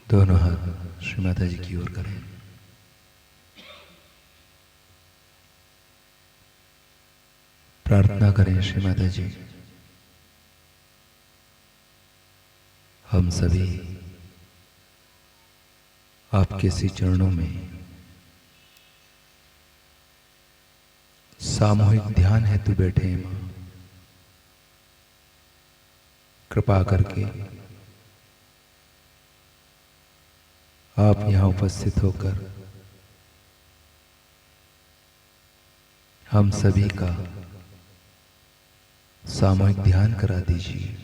दोनों हाथ श्री माता जी की ओर करें। प्रार्थना करें श्री माता जी, हम सभी आपके सी चरणों में सामूहिक ध्यान हेतु बैठे हैं मां। कृपा करके आप यहाँ उपस्थित होकर हम सभी का सामूहिक ध्यान करा दीजिए।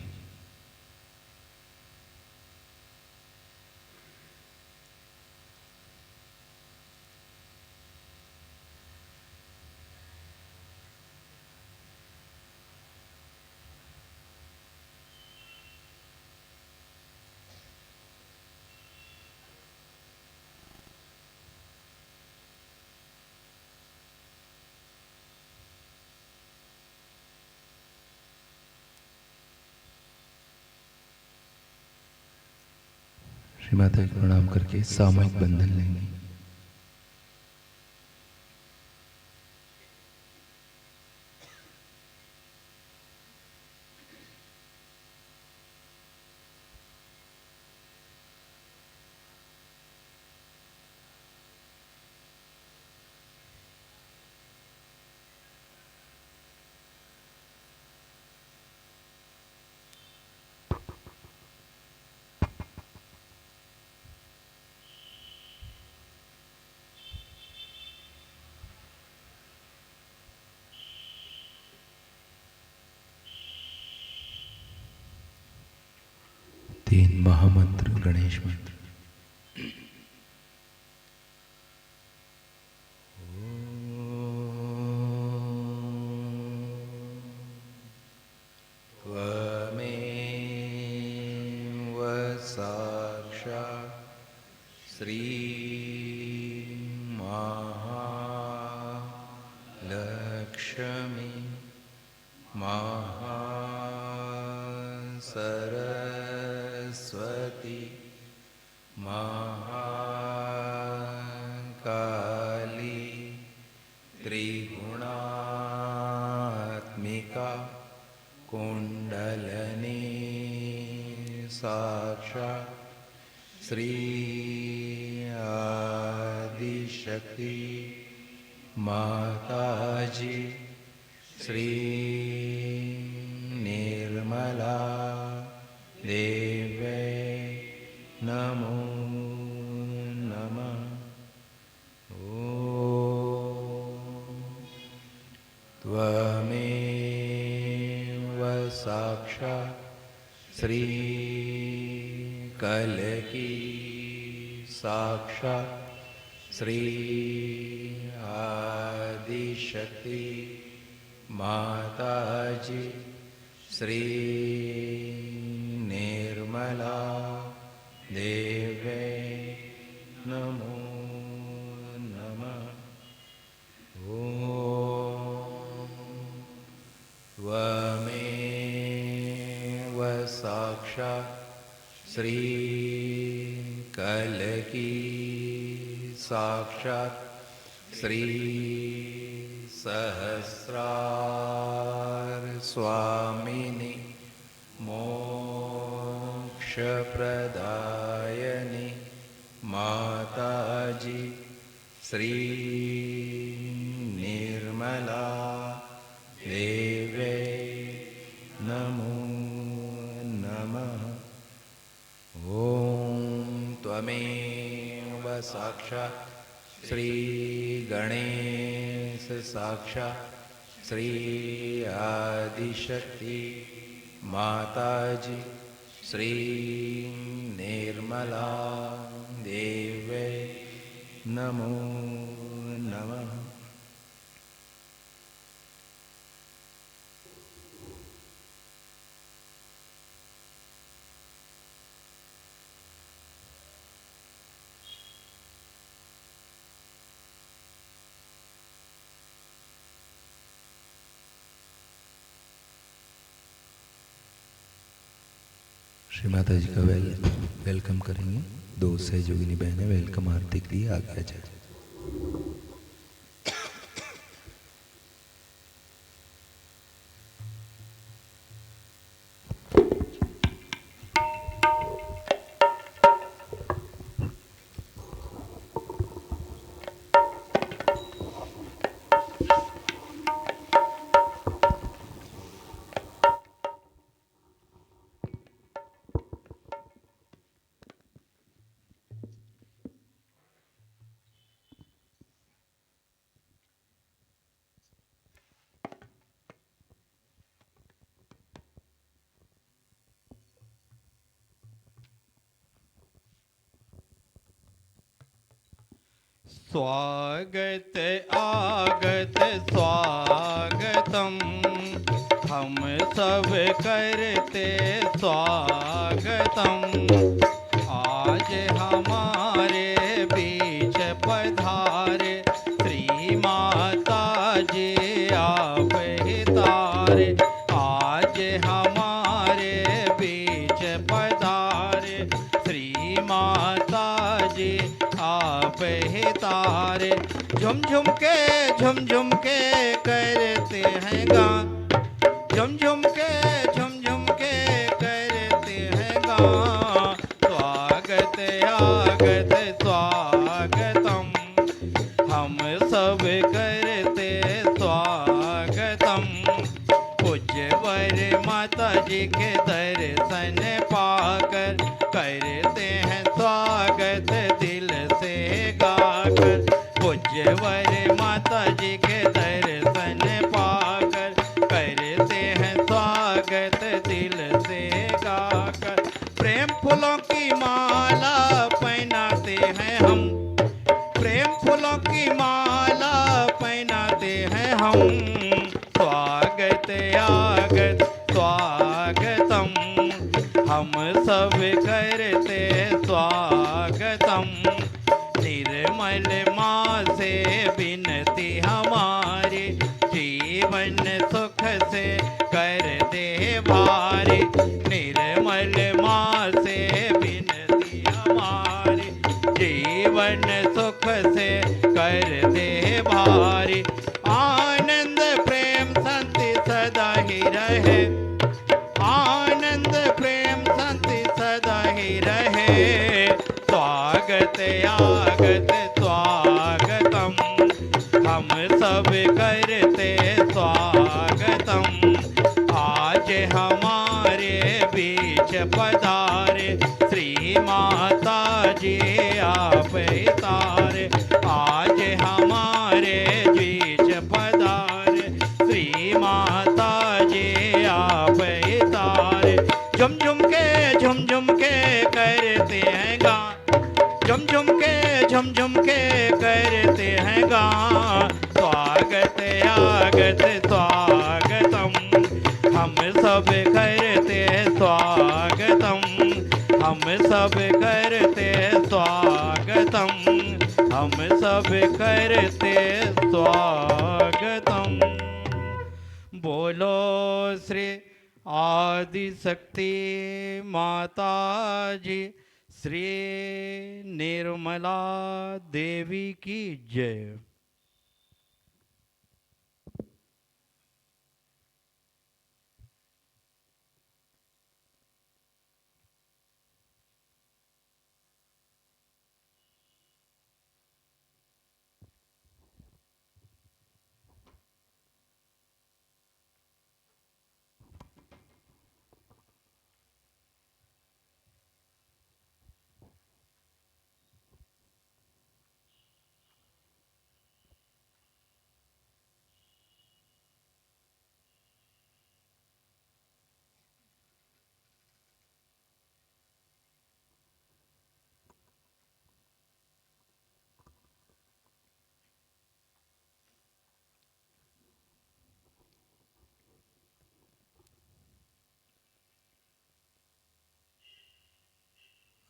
श्री माता जी प्रणाम करके सामूहिक बंधन लेंगे। तीन महामंत्र गणेश मंत्र। त्वमेव साक्षात् श्री महालक्ष्मी महासरस्वती महाकाली त्रिगुणात्मिका कुंडलनी साक्षात् श्री आदिशक्ति माताजी श्री निर्मला देवे नमो नमः। ओम त्वमेव साक्षात् श्री कलकी साक्षात् श्री आदिशक्ति माताजी श्री निर्मला देवे नमो नमः। ओम त्वमेव साक्षात् श्री कलकी साक्षात् श्री सहस्रार स्वामिनी मोक्षप्रदायिनी माताजी श्री निर्मला देवे नमो नमः। ओम त्वमेव साक्षात् श्री गणेश साक्षात् श्री आदिशक्ति माताजी श्री निर्मला देवे नमो नमः। श्री माता जी का वेलकम करेंगे। दो सहयोगिनी बहनें वेलकम आरती के लिए आगे आ जाए। स्वागत आगत स्वागतम, हम सब करते स्वागतम। आज हमारे बीच पधारे श्री माता जी आप ही तारे। आज हमारे बीच पधारे श्री माता जी आप ही तारे। झुम झुम के करते हैं गान, झुम झुम के करते हैं गान। स्वागत आगत स्वागतम, हम सब करते स्वागतम। पूज्यवर माता जी के दर्शन पाकर करते हैं स्वागत दिल से गाकर। पूज्यवर माता जी के दर्शन पाकर करते हैं स्वागत दिल से गाकर। प्रेम फूलों की माला पहनाते हैं हम, प्रेम फूलों की माला पहनाते हैं हम। स्वागत आगत स्वागतम, हम सब करते स्वागतम। निर्मल माँ से विनती हमारी, जीवन सुख से कर दे भारी। निर्मल माँ से विनती हमारी, जीवन सुख से कर दे भारी। आनंद प्रेम शांति सदा ही रहे, आनंद प्रेम शांति सदा ही रहे। स्वागत आगत स्वागतम, हम सब करते स्वागतम। आज हमारे बीच पधारे श्री माता जी आप ही तारे। आज हमारे बीच पधारे श्री माता जी आप ही तारे। झुम झुम के करते हैं गान, झुम झुम के करते हैं गान। स्वागत आगत स्वागतम, हम सब करते स्वागतम। हम सब करते स्वागतम, हम सब करते स्वागतम। बोलो श्री आदि शक्ति माता जी, श्री निर्मला देवी की जय।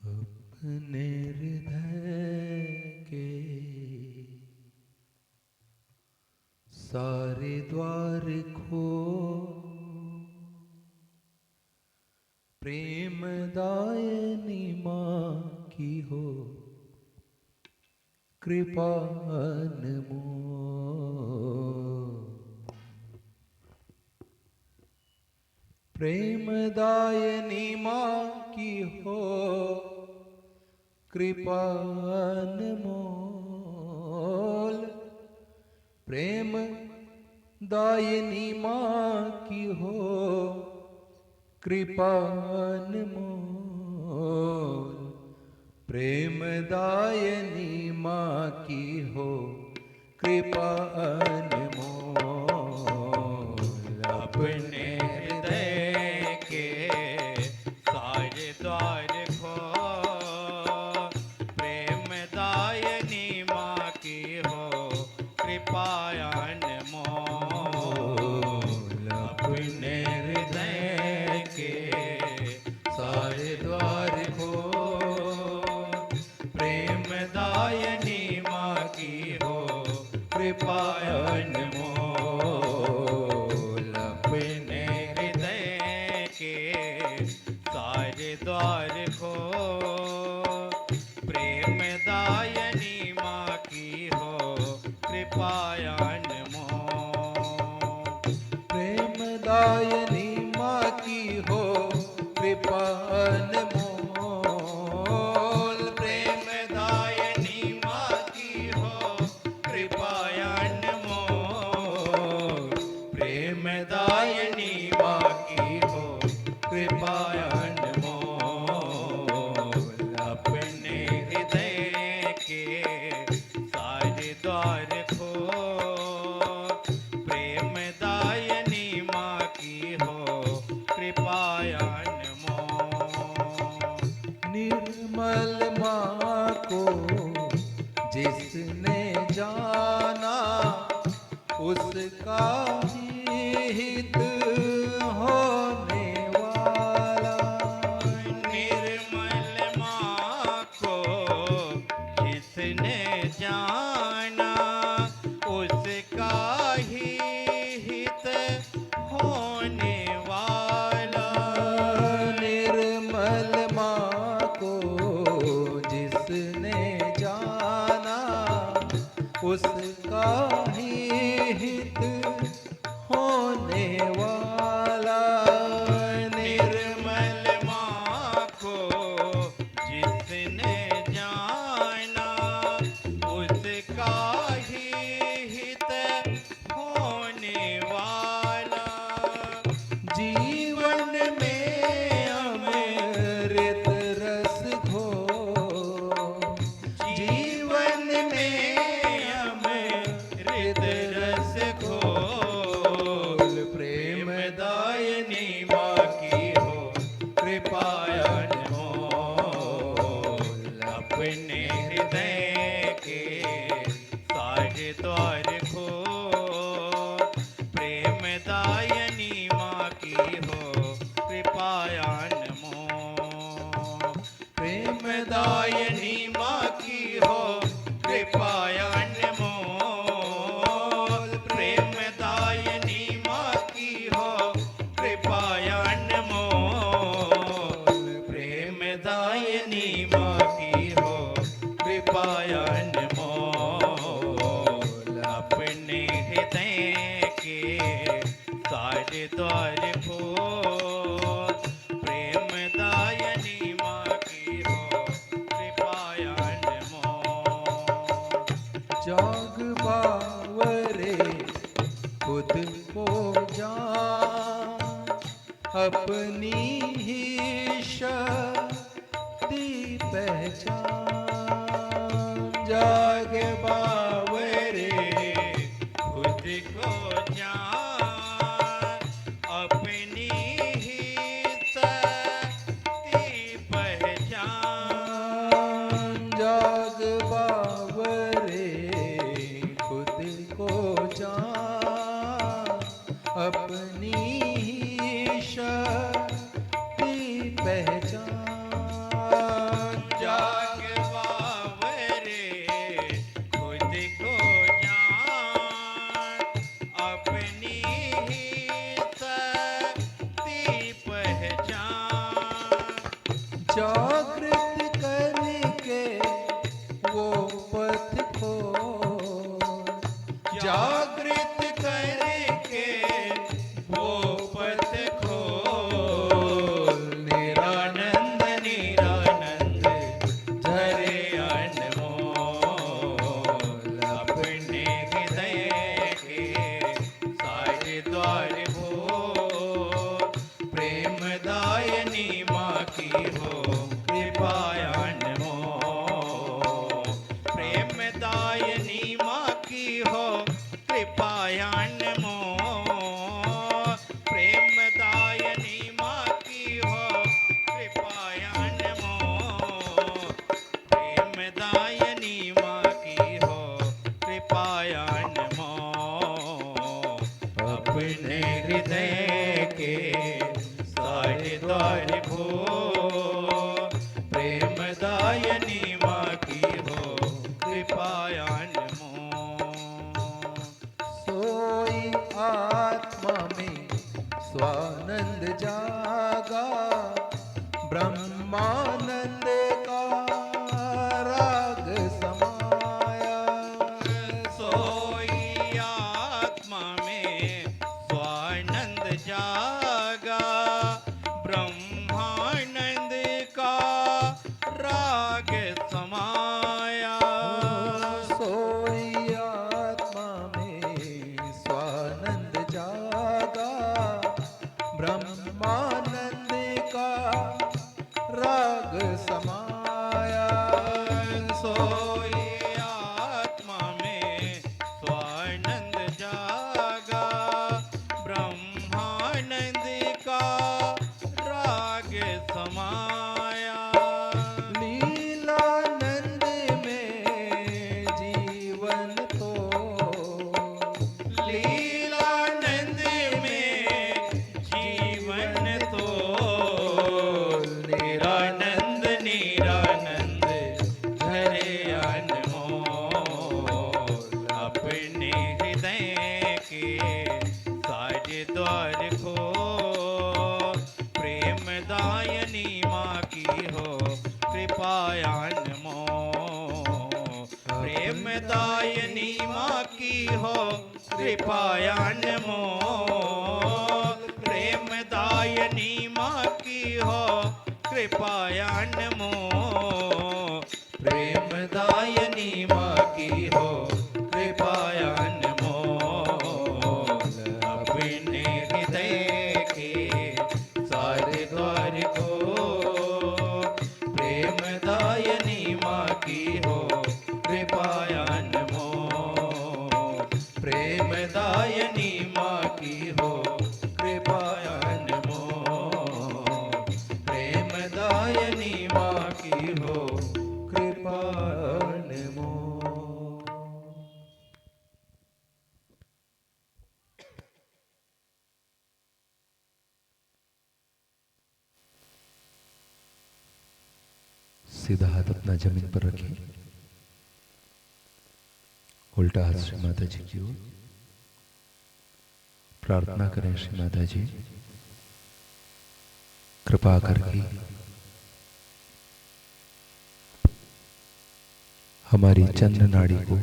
अपने हृदय के सारे द्वार खो, प्रेमदायिनी माँ की हो कृपा अनमोल। प्रेमदायिनी माँ की हो कृपा अनमोल। प्रेम दायिनी माँ की हो कृपा अनमोल। प्रेम दायिनी माँ की हो कृपा अनमोल। अपने हृदय के सारे द्वार खोल, प्रेमदायिनी माँ की हो कृपा अनमोल। अपने हृदय के सारे द्वार खोल, प्रेमदायिनी माँ की हो कृपा अनमोल। अपने हृदय के सारे द्वार खोल, प्रेमदायिनी माँ की हो कृपा अनमोल। प्रेमदायिनी माँ की हो कृपा अनमोल। प्रेमदायिनी माँ की हो कृपा अनमोल। प्रेमदायिनी माँ की हो कृपा अनमोल। अपने हृदय के सारे द्वार खोल, प्रेमदायिनी माँ की हो कृपा अनमोल। निर्मल माँ को जिसने जाना उसका ही हित होने वाला। निर्मल माँ को जिसने जाना उसका ही हित होने वाला। निर्मल माँ को जिसने जाना उसका ही हित होने वाला। निर्मल माँ को जिसने जाना उसका ही हित होने वाला। जीवन में अमृत रस घोल, जीवन में अमृत रस घोल, प्रेमदायिनी माँ की हो कृपा अनमोल। अपने हृदय के सारे द्वार खोल, प्रेमदायिनी माँ की हो कृपा अनमोल। प्रेमदायिनी माँ की हो कृपा अनमोल। प्रेमदायिनी माँ की हो कृपा अनमोल। प्रेमदायिनी माँ की हो कृपा अनमोल। अपने हृदय के सारे द्वार खोल, प्रेमदायिनी माँ की हो कृपा अनमोल। जाग बावरे खुद को जान, अपनी ही शक्ति पहचान। जाग बावरे खुद को जान, अपनी ही शक्ति पहचान। जाग बावरे खुद को जान, अपनी ही शक्ति पहचान। जाग बावरे खुद को जान, अपनी ही शक्ति पहचान। जागृत करके वो पथ खो, जागृत करके वो पथ खोल। निरानंद निरानंद धरे अनमोल, अपने हृदय के सारे द्वार खोल। प्रेमदायनी माँ की हो कृपाया अनमोल, प्रेमदायनी माँ की हो कृपाया अनमोल, प्रेमदायनी माँ की हो कृपाया अनमोल, प्रेमदायनी माँ की हो कृपाया अनमोल। अपने हृदय के सारे द्वार खोल। प्रेमदायनी माँ की हो कृपाया अनमोल। सोई आत्मा में स्वानंद जागा, ब्रह्मानंद का राग समाया। सोई आत्मा में स्वानंद जागा, ब्रह्मानंद का राग समाया। सोई आत्मा में स्वानंद जागा, ब्रह्मानंद का राग समाया। सोई आत्मा में स्वानंद जागा, ब्रह्मानंद का राग समाया। लीलानंद में जीवन तो, लीलानंद में जीवन तो। निरानंद निरानंद धरे अनमोल, अपने हृदय के सारे द्वार खोल। प्रेमदायनी माँ की हो कृपाया अनमोल, प्रेमदायनी माँ की हो कृपाया अनमोल, प्रेमदायनी माँ की हो कृपाया अनमोल, प्रेमदायनी माँ की हो कृपाया अनमोल। अपने हृदय के सारे द्वार खोल। प्रेमदायनी माँ की हो कृपाया अनमोल, प्रेमदायनी माँ की हो कृपाया अनमोल, प्रेमदायनी माँ की हो कृपा अनमोल। सीधा हाथ अपना जमीन पर रखें, उल्टा हाथ श्री माता जी की ओर। प्रार्थना करें श्री माता जी, कृपा करके हमारी चंद्र नाड़ी को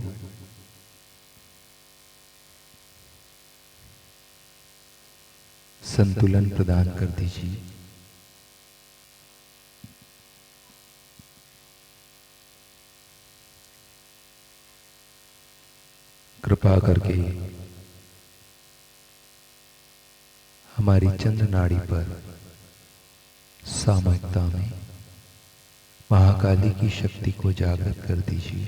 संतुलन प्रदान कर दीजिए। कृपा करके हमारी चंद्र नाड़ी पर सामयिकता में महाकाली की शक्ति को जागृत कर दीजिए।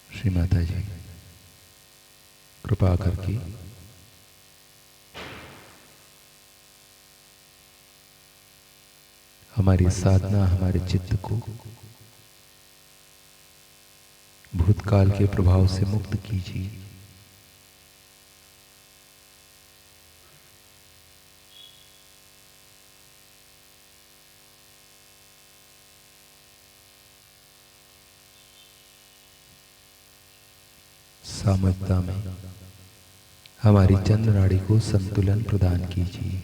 श्री माता जी, कृपा करके हमारी साधना, हमारे चित्त को भूतकाल के प्रभाव से मुक्त कीजिए। सामयिकता में हमारी चंद्र नाड़ी को संतुलन प्रदान कीजिए।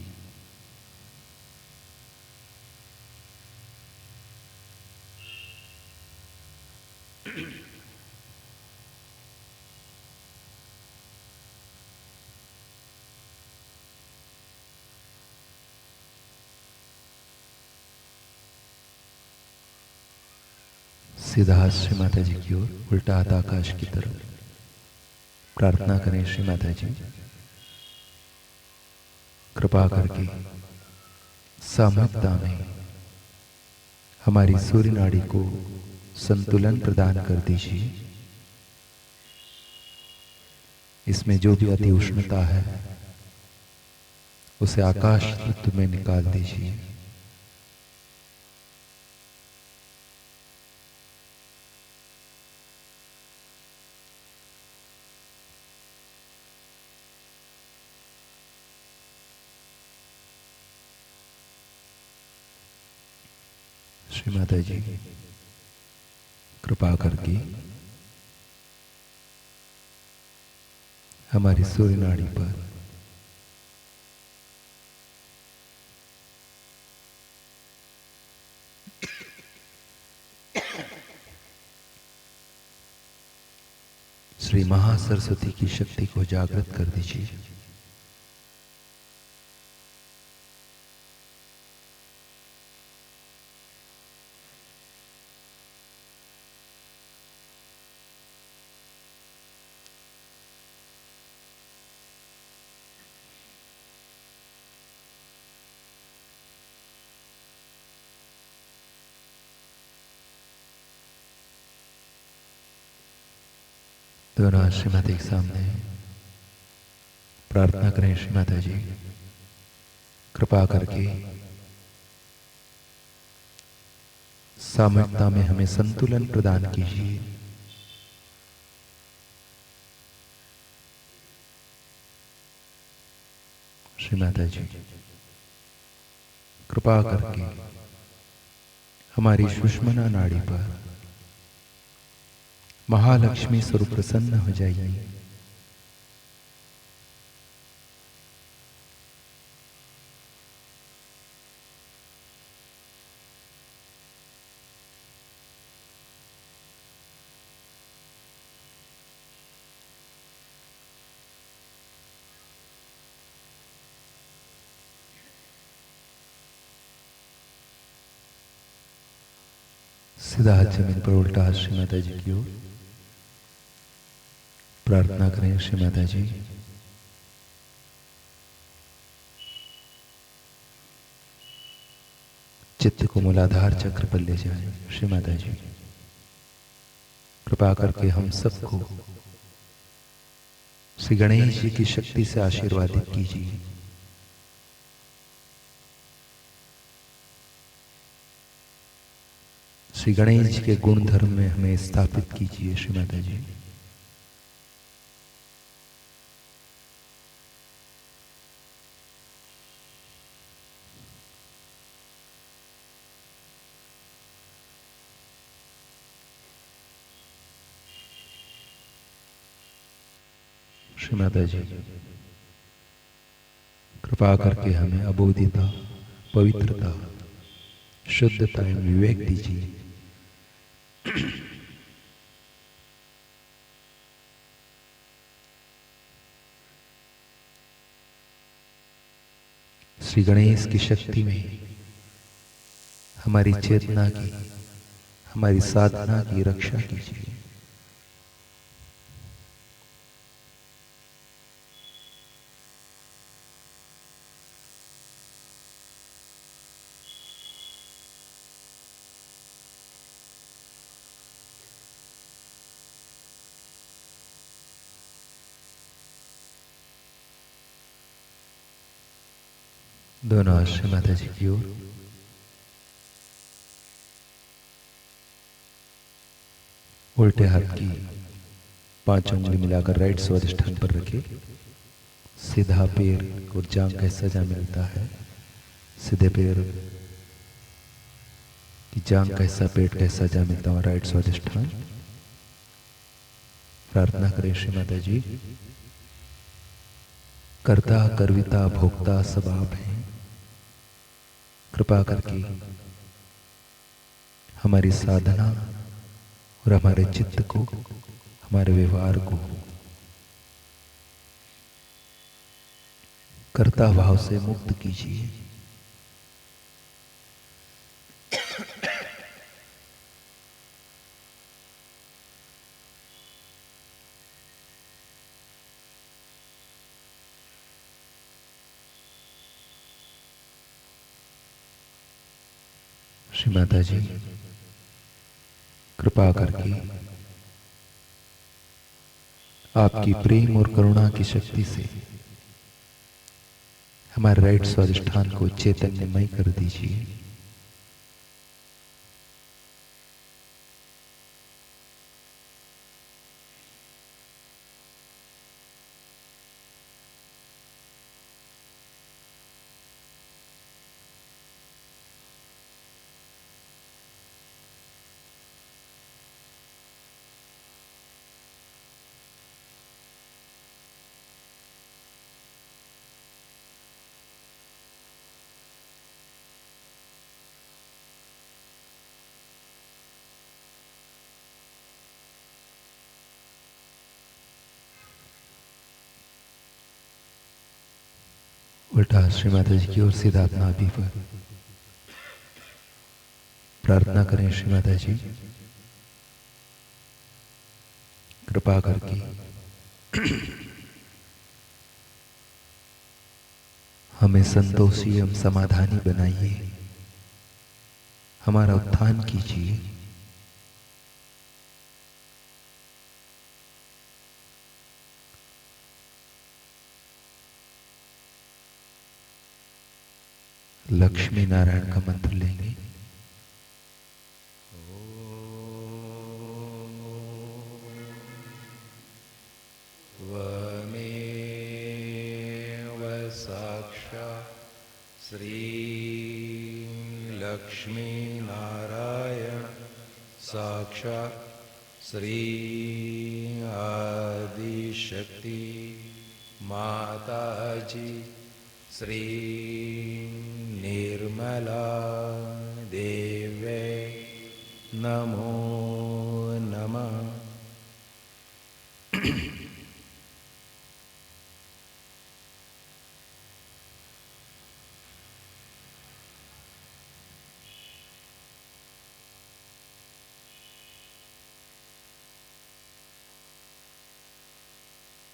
सीधा हाथ श्री माता जी की ओर, उल्टा हाथ आकाश की तरफ। प्रार्थना करें श्री माता जी, कृपा करके सामयिकता में हमारी सूर्य नाड़ी को संतुलन प्रदान कर दीजिए। इसमें जो भी अति उष्णता है उसे आकाश तत्व में निकाल दीजिए। श्री माता जी, कृपा करके हमारी सूर्य नाड़ी पर श्री महासरस्वती की शक्ति को जागृत कर दीजिए। दोनों श्री माता के सामने प्रार्थना करें। श्री माता जी, कृपा करके सामयिकता में हमें संतुलन प्रदान कीजिए। श्री माता जी, कृपा करके हमारी सुषुम्ना नाड़ी पर महालक्ष्मी स्वरूप प्रसन्न हो जाइए। सीधा हाथ जमीन पर, उल्टा हाथ श्री माता जी की ओर। प्रार्थना करें श्री माता जी, चित्त को मूलाधार चक्र पर ले जाएं। श्री माता जी, कृपा करके हम सबको श्री गणेश जी की शक्ति से आशीर्वादित कीजिए। श्री गणेश जी के गुण धर्म में हमें स्थापित कीजिए। श्री माता जी, श्री माता जी, कृपा करके हमें अबोधिता, पवित्रता, शुद्धता एवं विवेक दीजिए। श्री गणेश की शक्ति में हमारी चेतना की, हमारी साधना की रक्षा कीजिए। दोनों हाथ श्री माता जी की ओर। उल्टे हाथ की 5 उंगली मिलाकर राइट स्वादिष्ठान पर रखे। सीधा पैर और जांघ का सजा मिलता है। सीधे पैर की जांघ का हिस्सा, पेट का हिस्सा जा मिलता है राइट स्वादिष्ठान। प्रार्थना करें श्री माता जी। कर्ता कर्विता भोक्ता सब आप हैं, कृपा करके हमारी साधना और हमारे चित्त को, हमारे व्यवहार को कर्ता भाव से मुक्त कीजिए। श्री माता जी, कृपा करके आपकी प्रेम और करुणा की शक्ति से हमारे राइट स्वाधिष्ठान को चैतन्यमय कर दीजिए। उल्टा श्री माता जी की ओर सीधा नाभि पर प्रार्थना करें। श्री माता जी, कृपा करके हमें संतोषी एवं समाधानी बनाइए, हमारा उत्थान कीजिए। लक्ष्मी नारायण का मंत्र लेंगे। त्वमेव साक्षात् श्री लक्ष्मी नारायण साक्षात् श्री आदिशक्ति माताजी श्री निर्मला देवे नमो नमः।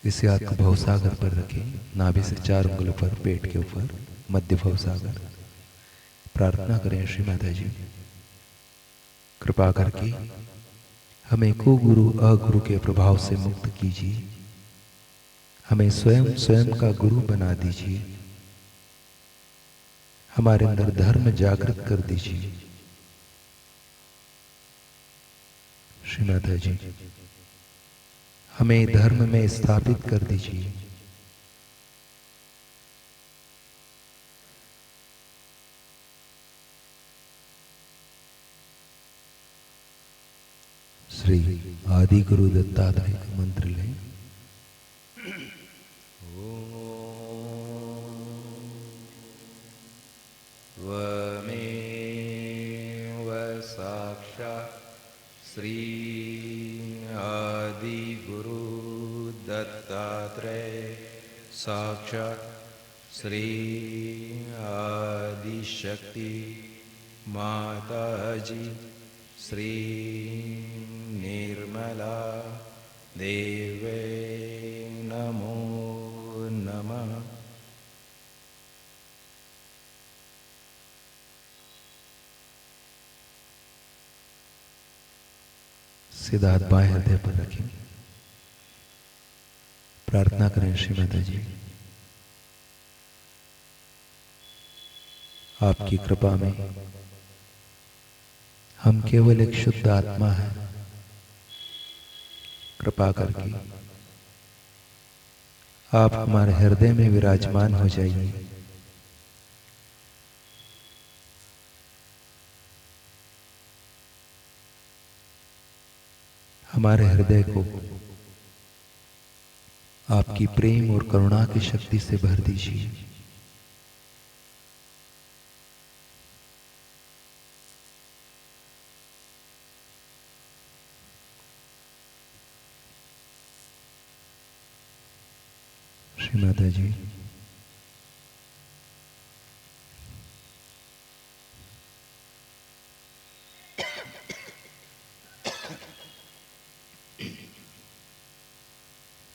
इसे हाथ को भवसागर पर रखें, नाभि से 4 उंगलों पर, पेट के ऊपर मध्य भवसागर। प्रार्थना करें श्री माता जी, कृपा करके हमें कुगुरु अगुरु के प्रभाव से मुक्त कीजिए, हमें स्वयं स्वयं का गुरु बना दीजिए, हमारे अंदर धर्म जागृत कर दीजिए। श्री माता जी, हमें धर्म में स्थापित कर दीजिए। श्री आदि गुरु दत्तात्रेय का मंत्र लें। त्वमेव साक्षात् श्री आदि गुरु दत्तात्रेय साक्षात् श्री आदिशक्ति माताजी श्री निर्मला देवे नमो नमः। सीधा हाथ बाएं हृदय पर रखें। प्रार्थना करें श्री माता जी, आपकी कृपा में हम केवल एक शुद्ध आत्मा है। कृपा करके आप हमारे हृदय में विराजमान हो जाइए। हमारे हृदय को आपकी प्रेम और करुणा की शक्ति से भर दीजिए। श्री माता जी,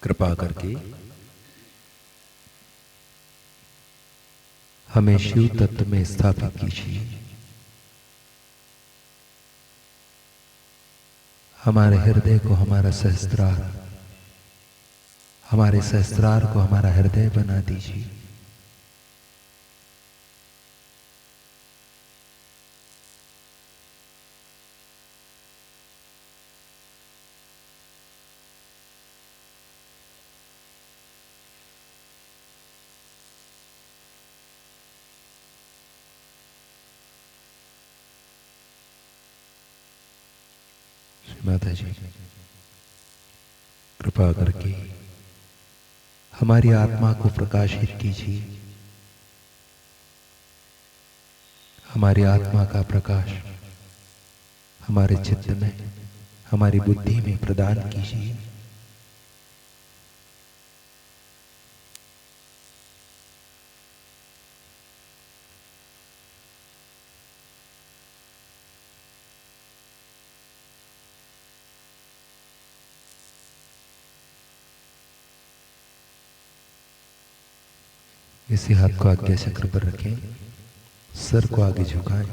कृपा करके हमें शिव तत्व में स्थापित कीजिए। हमारे हृदय को हमारा सहस्त्रार, हमारे सहस्त्रार को हमारा हृदय बना दीजिए। माता जी, कृपा करके हमारी आत्मा को प्रकाशित कीजिए। हमारी आत्मा का प्रकाश हमारे चित्त में, हमारी बुद्धि में प्रदान कीजिए। इसी हाथ को आज्ञा चक्र पर रखें, सर को आगे झुकाएं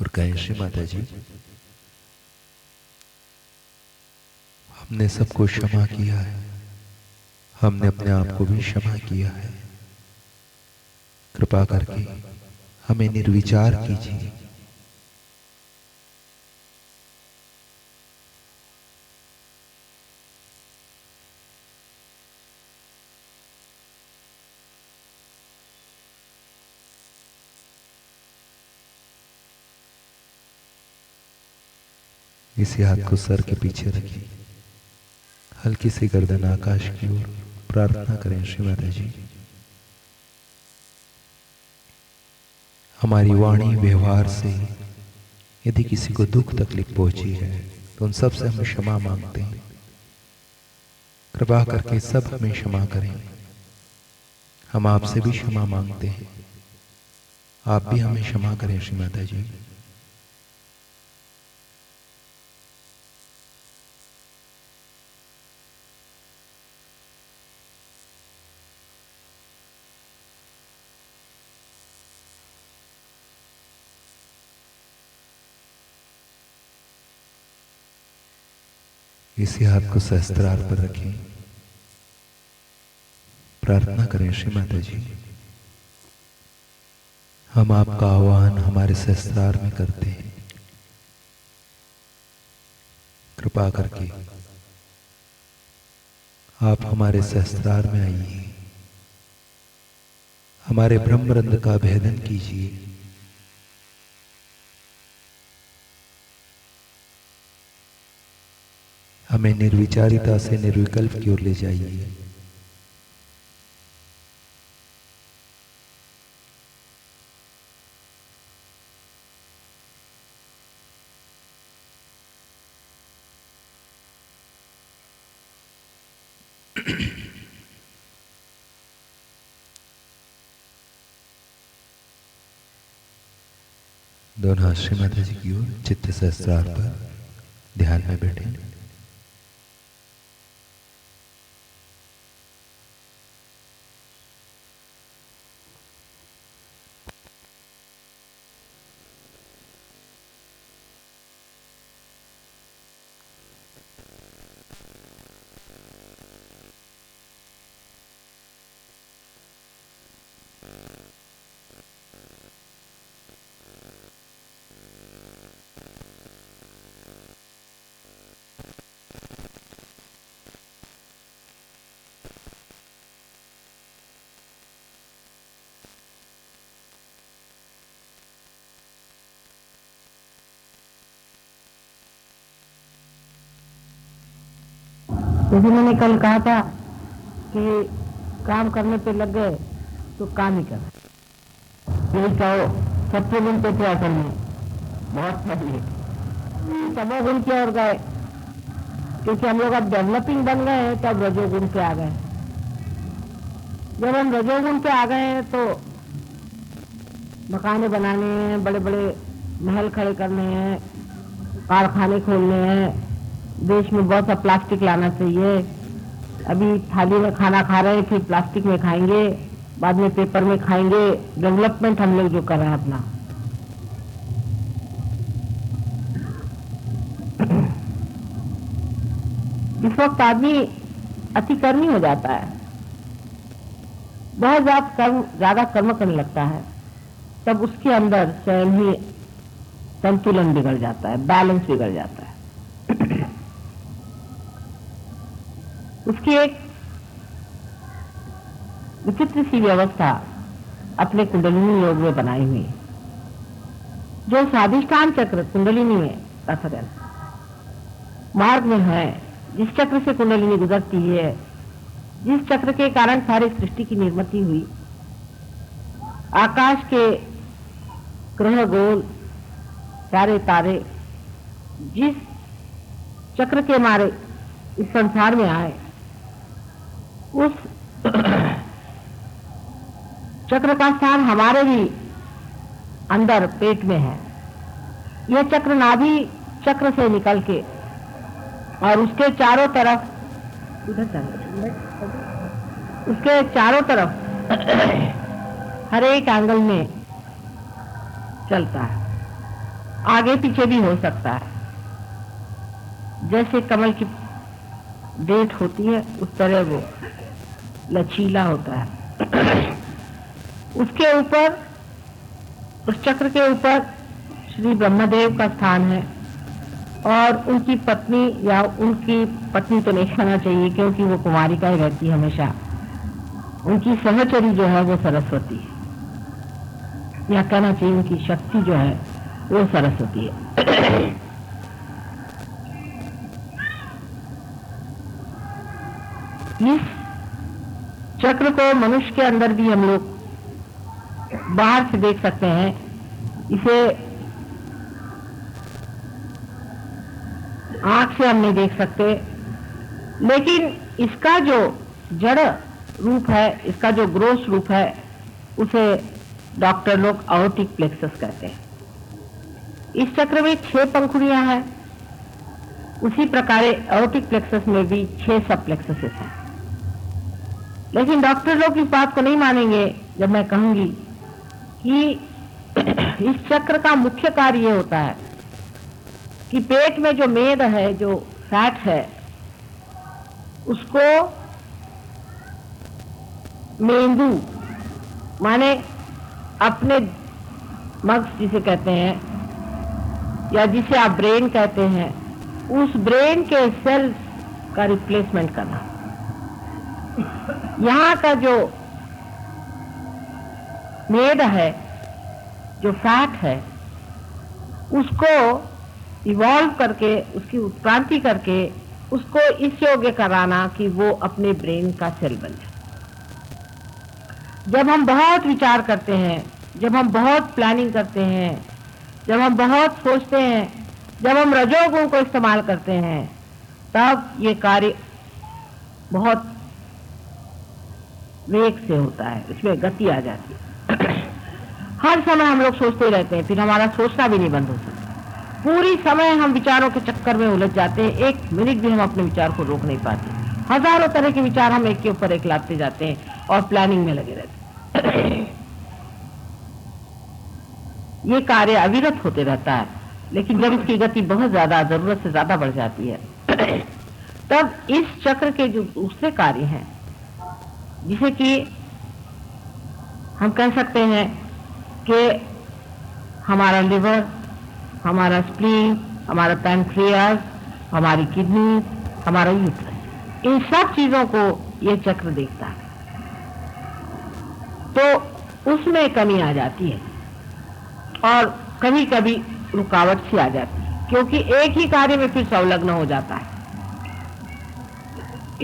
और कहें, श्री माता जी, हमने सबको क्षमा किया है, हमने अपने आप को भी क्षमा किया है। कृपा करके हमें निर्विचार कीजिए। इसी हाथ को सर के पीछे रखिए, हल्की सी गर्दन आकाश की ओर, प्रार्थना करें, श्री माता जी, हमारी वाणी व्यवहार से यदि किसी को दुख तकलीफ पहुंची है तो उन सब से हम क्षमा मांगते हैं। कृपा करके सब हमें क्षमा करें। हम आपसे भी क्षमा मांगते हैं, आप भी हमें क्षमा करें, श्री माता जी। इसी हाथ को सहस्त्रार पर रखें, प्रार्थना करें, श्री माता जी, हम आपका आह्वान हमारे सहस्त्रार में करते हैं। कृपा करके आप हमारे सहस्त्रार में आइए, हमारे ब्रह्मरंध्र का भेदन कीजिए। हमें निर्विचारिता से निर्विकल्प की ओर ले जाइए। दोनों हाथ श्री माता जी की ओर, चित्त सहस्त्रार पर ध्यान में बैठे। जैसे मैंने कल कहा था कि काम करने पे लग गए तो काम ही कर, यही कहो सत्य गुण पे थे असल में बहुत पहले, तमोगुण की ओर गए क्योंकि हम लोग अब डेवलपिंग बन गए हैं, तब रजोगुण पे आ गए। जब हम रजोगुण पे आ गए हैं तो मकाने बनाने हैं, बड़े बड़े महल खड़े करने हैं, कारखाने खोलने हैं, देश में बहुत सा प्लास्टिक लाना चाहिए। अभी थाली में खाना खा रहे हैं, फिर प्लास्टिक में खाएंगे, बाद में पेपर में खाएंगे। डेवलपमेंट हम लोग जो कर रहे हैं अपना, इस वक्त आदमी अतिकर्मी हो जाता है, बहुत ज्यादा कर्म करने लगता है, तब उसके अंदर स्वयं ही संतुलन बिगड़ जाता है, बैलेंस बिगड़ जाता है। उसकी एक विचित्र सी व्यवस्था अपने कुंडलिनी योग में बनाई हुई, जो स्वाधिष्ठान चक्र कुंडलिनी में अथर्वण मार्ग में है, जिस चक्र से कुंडलिनी गुजरती है, जिस चक्र के कारण सारी सृष्टि की निर्मिति हुई, आकाश के ग्रह गोल सारे तारे जिस चक्र के मारे इस संसार में आए, उस चक्र का स्थान हमारे भी अंदर पेट में है। यह चक्र नाभि चक्र से निकल के और उसके चारों तरफ उसके चारों तरफ हर एक एंगल में चलता है, आगे पीछे भी हो सकता है। जैसे कमल की डेट होती है उस तरह वो लचीला होता है। उसके ऊपर, उस चक्र के ऊपर श्री ब्रह्मदेव का स्थान है और उनकी पत्नी, या उनकी पत्नी तो नहीं कहना चाहिए क्योंकि वो कुमारी का ही रहती है हमेशा, उनकी सहचरी जो है वो सरस्वती है, या कहना चाहिए उनकी शक्ति जो है वो सरस्वती है। इस चक्र को मनुष्य के अंदर भी हम लोग बाहर से देख सकते हैं। इसे आंख से हम नहीं देख सकते, लेकिन इसका जो जड़ रूप है, इसका जो ग्रोस रूप है, उसे डॉक्टर लोग आयोटिक प्लेक्सस कहते हैं। इस चक्र में 6 पंखुड़ियां हैं, उसी प्रकार आयोटिक प्लेक्सस में भी 6 सब प्लेक्ससेस हैं। लेकिन डॉक्टर लोग इस बात को नहीं मानेंगे जब मैं कहूंगी कि इस चक्र का मुख्य कार्य ये होता है कि पेट में जो मेद है, जो फैट है, उसको मेंदु माने अपने मगज जिसे कहते हैं, या जिसे आप ब्रेन कहते हैं, उस ब्रेन के सेल्स का रिप्लेसमेंट करना। यहाँ का जो मेद है, जो फैट है, उसको इवॉल्व करके, उसकी उत्क्रांति करके उसको इस योग्य कराना कि वो अपने ब्रेन का सेल बन जाए। जब हम बहुत विचार करते हैं, जब हम बहुत प्लानिंग करते हैं, जब हम बहुत सोचते हैं, जब हम रजोगुण को इस्तेमाल करते हैं, तब ये कार्य बहुत वेग से होता है, इसमें गति आ जाती है। हर समय हम लोग सोचते रहते हैं, फिर हमारा सोचना भी नहीं बंद हो सकता। पूरी समय हम विचारों के चक्कर में उलझ जाते हैं, एक मिनट भी हम अपने विचार को रोक नहीं पाते। हजारों तरह के विचार हम एक के ऊपर एक लाते जाते हैं और प्लानिंग में लगे रहते हैं। ये कार्य अविरत होते रहता है, लेकिन जब इसकी गति बहुत ज्यादा, जरूरत से ज्यादा बढ़ जाती है, तब इस चक्र के जो दूसरे कार्य हैं, जिसे कि हम कह सकते हैं कि हमारा लिवर, हमारा स्प्लीन, हमारा पैनक्रियास, हमारी किडनी, हमारा यूट्रस, इन सब चीजों को ये चक्र देखता है, तो उसमें कमी आ जाती है और कभी कभी रुकावट सी आ जाती है, क्योंकि एक ही कार्य में फिर संलग्न हो जाता है।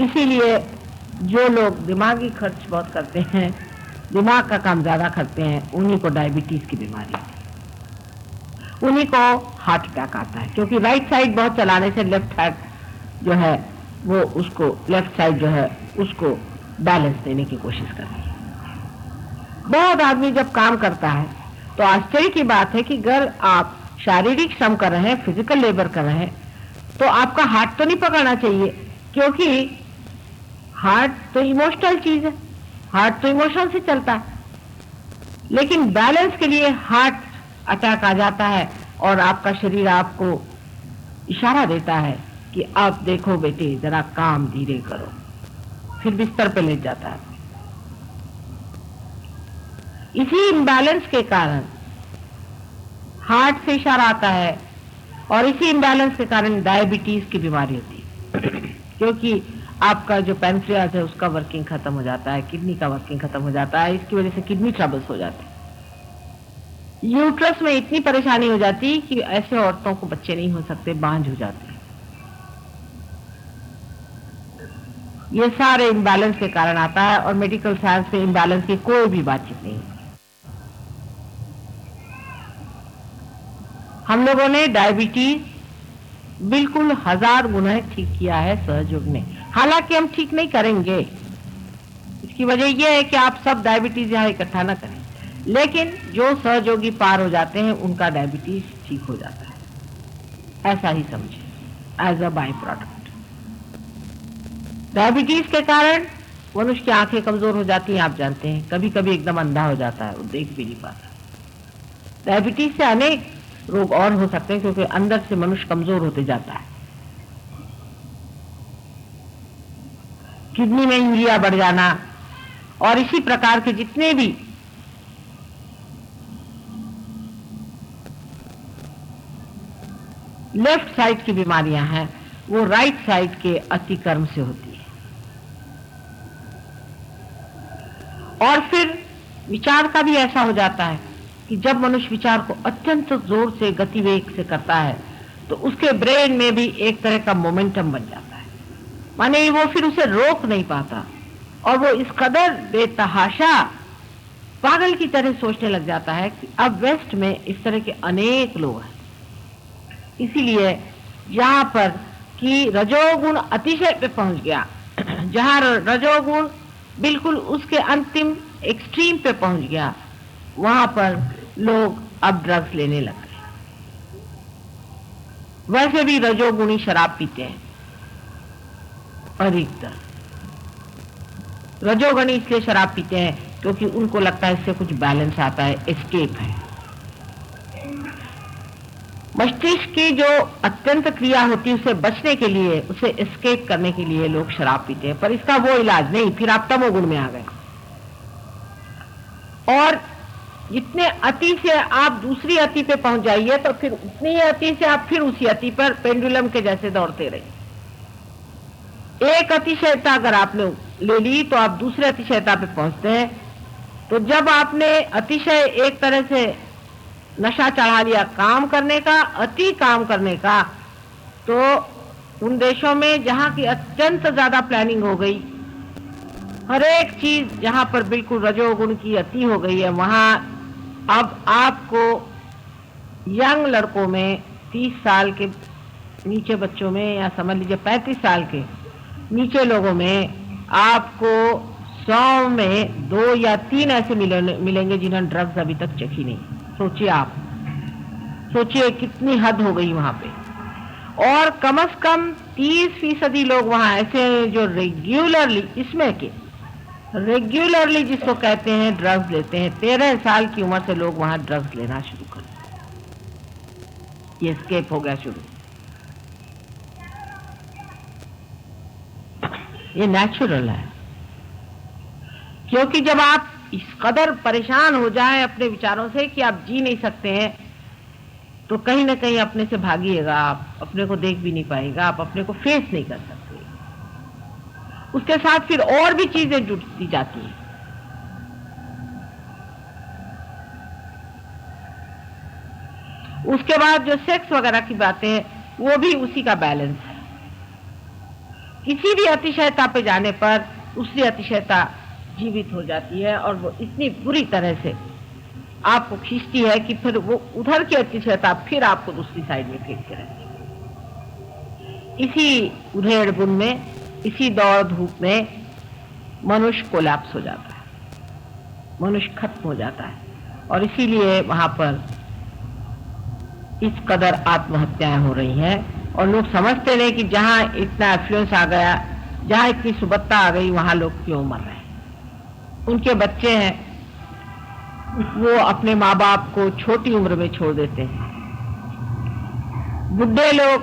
इसीलिए जो लोग दिमागी खर्च बहुत करते हैं, दिमाग का काम ज्यादा करते हैं, उन्हीं को डायबिटीज की बीमारी है, उन्हीं को हार्ट अटैक आता है, क्योंकि राइट साइड बहुत चलाने से लेफ्ट हैंड जो है वो उसको, लेफ्ट साइड जो है उसको बैलेंस देने की कोशिश करती है। बहुत आदमी जब काम करता है तो आश्चर्य की बात है कि अगर आप शारीरिक श्रम कर रहे हैं, फिजिकल लेबर कर रहे हैं, तो आपका हार्ट तो नहीं पकड़ना चाहिए, क्योंकि हार्ट तो इमोशनल चीज है, हार्ट तो इमोशन से चलता है। लेकिन बैलेंस के लिए हार्ट अटैक आ जाता है और आपका शरीर आपको इशारा देता है कि आप देखो बेटे जरा काम धीरे करो, फिर बिस्तर पे लेट जाता है। इसी इम्बैलेंस के कारण हार्ट से इशारा आता है और इसी इम्बैलेंस के कारण डायबिटीज की बीमारी होती है क्योंकि आपका जो पैनक्रियाज है उसका वर्किंग खत्म हो जाता है, किडनी का वर्किंग खत्म हो जाता है, इसकी वजह से किडनी ट्रबल्स हो जाते हैं। यूट्रस में इतनी परेशानी हो जाती है कि ऐसे औरतों को बच्चे नहीं हो सकते, बांझ हो जाते हैं। ये सारे इम्बैलेंस के कारण आता है और मेडिकल साइंस में इम्बैलेंस की कोई भी बातचीत नहीं है। हम लोगों ने डायबिटीज बिल्कुल 1000 गुना ठीक किया है सहयोग ने, हालांकि हम ठीक नहीं करेंगे। इसकी वजह यह है कि आप सब डायबिटीज यहां इकट्ठा ना करें, लेकिन जो सहयोगी पार हो जाते हैं उनका डायबिटीज ठीक हो जाता है, ऐसा ही समझे, as a by product. Diabetes के कारण मनुष्य की आंखें कमजोर हो जाती हैं, आप जानते हैं, कभी कभी एकदम अंधा हो जाता है, वो देख भी नहीं पाता। डायबिटीज से अनेक रोग और हो सकते हैं क्योंकि अंदर से मनुष्य कमजोर होते जाता है। किडनी में यूरिया बढ़ जाना और इसी प्रकार के जितने भी लेफ्ट साइड की बीमारियां हैं वो राइट साइड के अतिक्रम से होती है। और फिर विचार का भी ऐसा हो जाता है कि जब मनुष्य विचार को अत्यंत जोर से गतिवेग से करता है तो उसके ब्रेन में भी एक तरह का मोमेंटम बन जाता है, माने वो फिर उसे रोक नहीं पाता और वो इस कदर बेतहाशा पागल की तरह सोचने लग जाता है कि अब वेस्ट में इस तरह के अनेक लोग हैं। इसीलिए जहां पर कि रजोगुण अतिशय पे पहुंच गया, जहां रजोगुण बिल्कुल उसके अंतिम एक्सट्रीम पे पहुंच गया, वहां पर लोग अब ड्रग्स लेने लग गए। वैसे भी रजोगुणी शराब पीते हैं अधिकतर, रजोगुणी इसलिए शराब पीते हैं क्योंकि उनको लगता है इससे कुछ बैलेंस आता है, एस्केप है। मस्तिष्क की जो अत्यंत क्रिया होती है उससे बचने के लिए, उसे एस्केप करने के लिए लोग शराब पीते हैं, पर इसका वो इलाज नहीं, फिर आप तमोगुण में आ गए। और जितने अति से आप दूसरी अति पे पहुंच जाइए तो फिर उतनी ही अति से आप फिर उसी अति पर पेंडुलम के जैसे दौड़ते रहिए। एक अतिशयता अगर आपने ले ली तो आप दूसरे अतिशयता पे पहुंचते हैं। तो जब आपने अतिशय एक तरह से नशा चढ़ा लिया काम करने का, अति काम करने का, तो उन देशों में जहां की अत्यंत ज्यादा प्लानिंग हो गई, हर एक चीज जहां पर बिल्कुल रजोगुण की अति हो गई है, वहां अब आपको यंग लड़कों में 30 साल के नीचे बच्चों में, या समझ लीजिए 35 साल के नीचे लोगों में आपको 100 में 2 या 3 ऐसे मिलेंगे जिन्होंने ड्रग्स अभी तक चखी नहीं। सोचिए आप, सोचिए कितनी हद हो गई वहां पे। और कम से कम 30% लोग वहां ऐसे हैं जो रेगुलरली, इसमें के रेगुलरली जिसको कहते हैं ड्रग्स लेते हैं। 13 साल की उम्र से लोग वहां ड्रग्स लेना शुरू कर, ये स्केप हो गया शुरू। ये नेचुरल है, क्योंकि जब आप इस कदर परेशान हो जाए अपने विचारों से कि आप जी नहीं सकते हैं, तो कहीं ना कहीं अपने से भागिएगा, आप अपने को देख भी नहीं पाएगा, आप अपने को फेस नहीं कर सकते। उसके साथ फिर और भी चीजें जुड़ती जाती हैं। उसके बाद जो सेक्स वगैरह की बातें हैं वो भी उसी का बैलेंस है। किसी भी अतिशयता पे जाने पर दूसरी अतिशयता जीवित हो जाती है और वो इतनी बुरी तरह से आपको खींचती है कि फिर वो उधर की अतिशयता फिर आपको दूसरी साइड में फेंकते रहती है। इसी उधेड़ बुन में, इसी दौड़ धूप में मनुष्य कोलैप्स हो जाता है, मनुष्य खत्म हो जाता है। और इसीलिए वहां पर इस कदर आत्महत्याएं हो रही हैं और लोग समझते नहीं कि जहां इतना एफ्लुएंस आ गया, जहां इतनी सुबत्ता आ गई, वहां लोग क्यों मर रहे हैं। उनके बच्चे हैं, वो अपने माँ बाप को छोटी उम्र में छोड़ देते हैं। बुढ़े लोग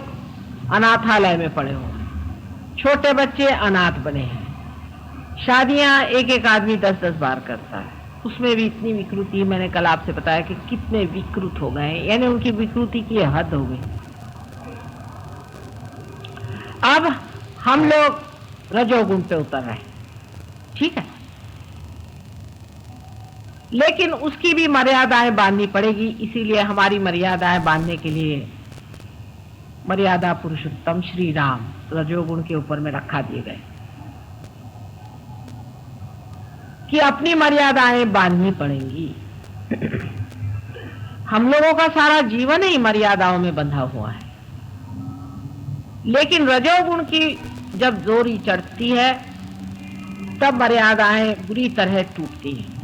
अनाथालय में पड़े हुए, छोटे बच्चे अनाथ बने हैं। शादियां एक एक आदमी 10-10 बार करता है, उसमें भी इतनी विकृति। मैंने कल आपसे बताया कि कितने विकृत हो गए, यानी उनकी विकृति की हद हो गई। अब हम लोग रजोगुण पे उतर रहे हैं, ठीक है, लेकिन उसकी भी मर्यादाएं बांधनी पड़ेगी। इसीलिए हमारी मर्यादाएं बांधने के लिए मर्यादा पुरुषोत्तम श्री राम रजोगुण के ऊपर में रखा दिए गए कि अपनी मर्यादाएं बांधनी पड़ेंगी। हम लोगों का सारा जीवन ही मर्यादाओं में बंधा हुआ है, लेकिन रजोगुण की जब जोरी चढ़ती है तब मर्यादाएं बुरी तरह टूटती हैं।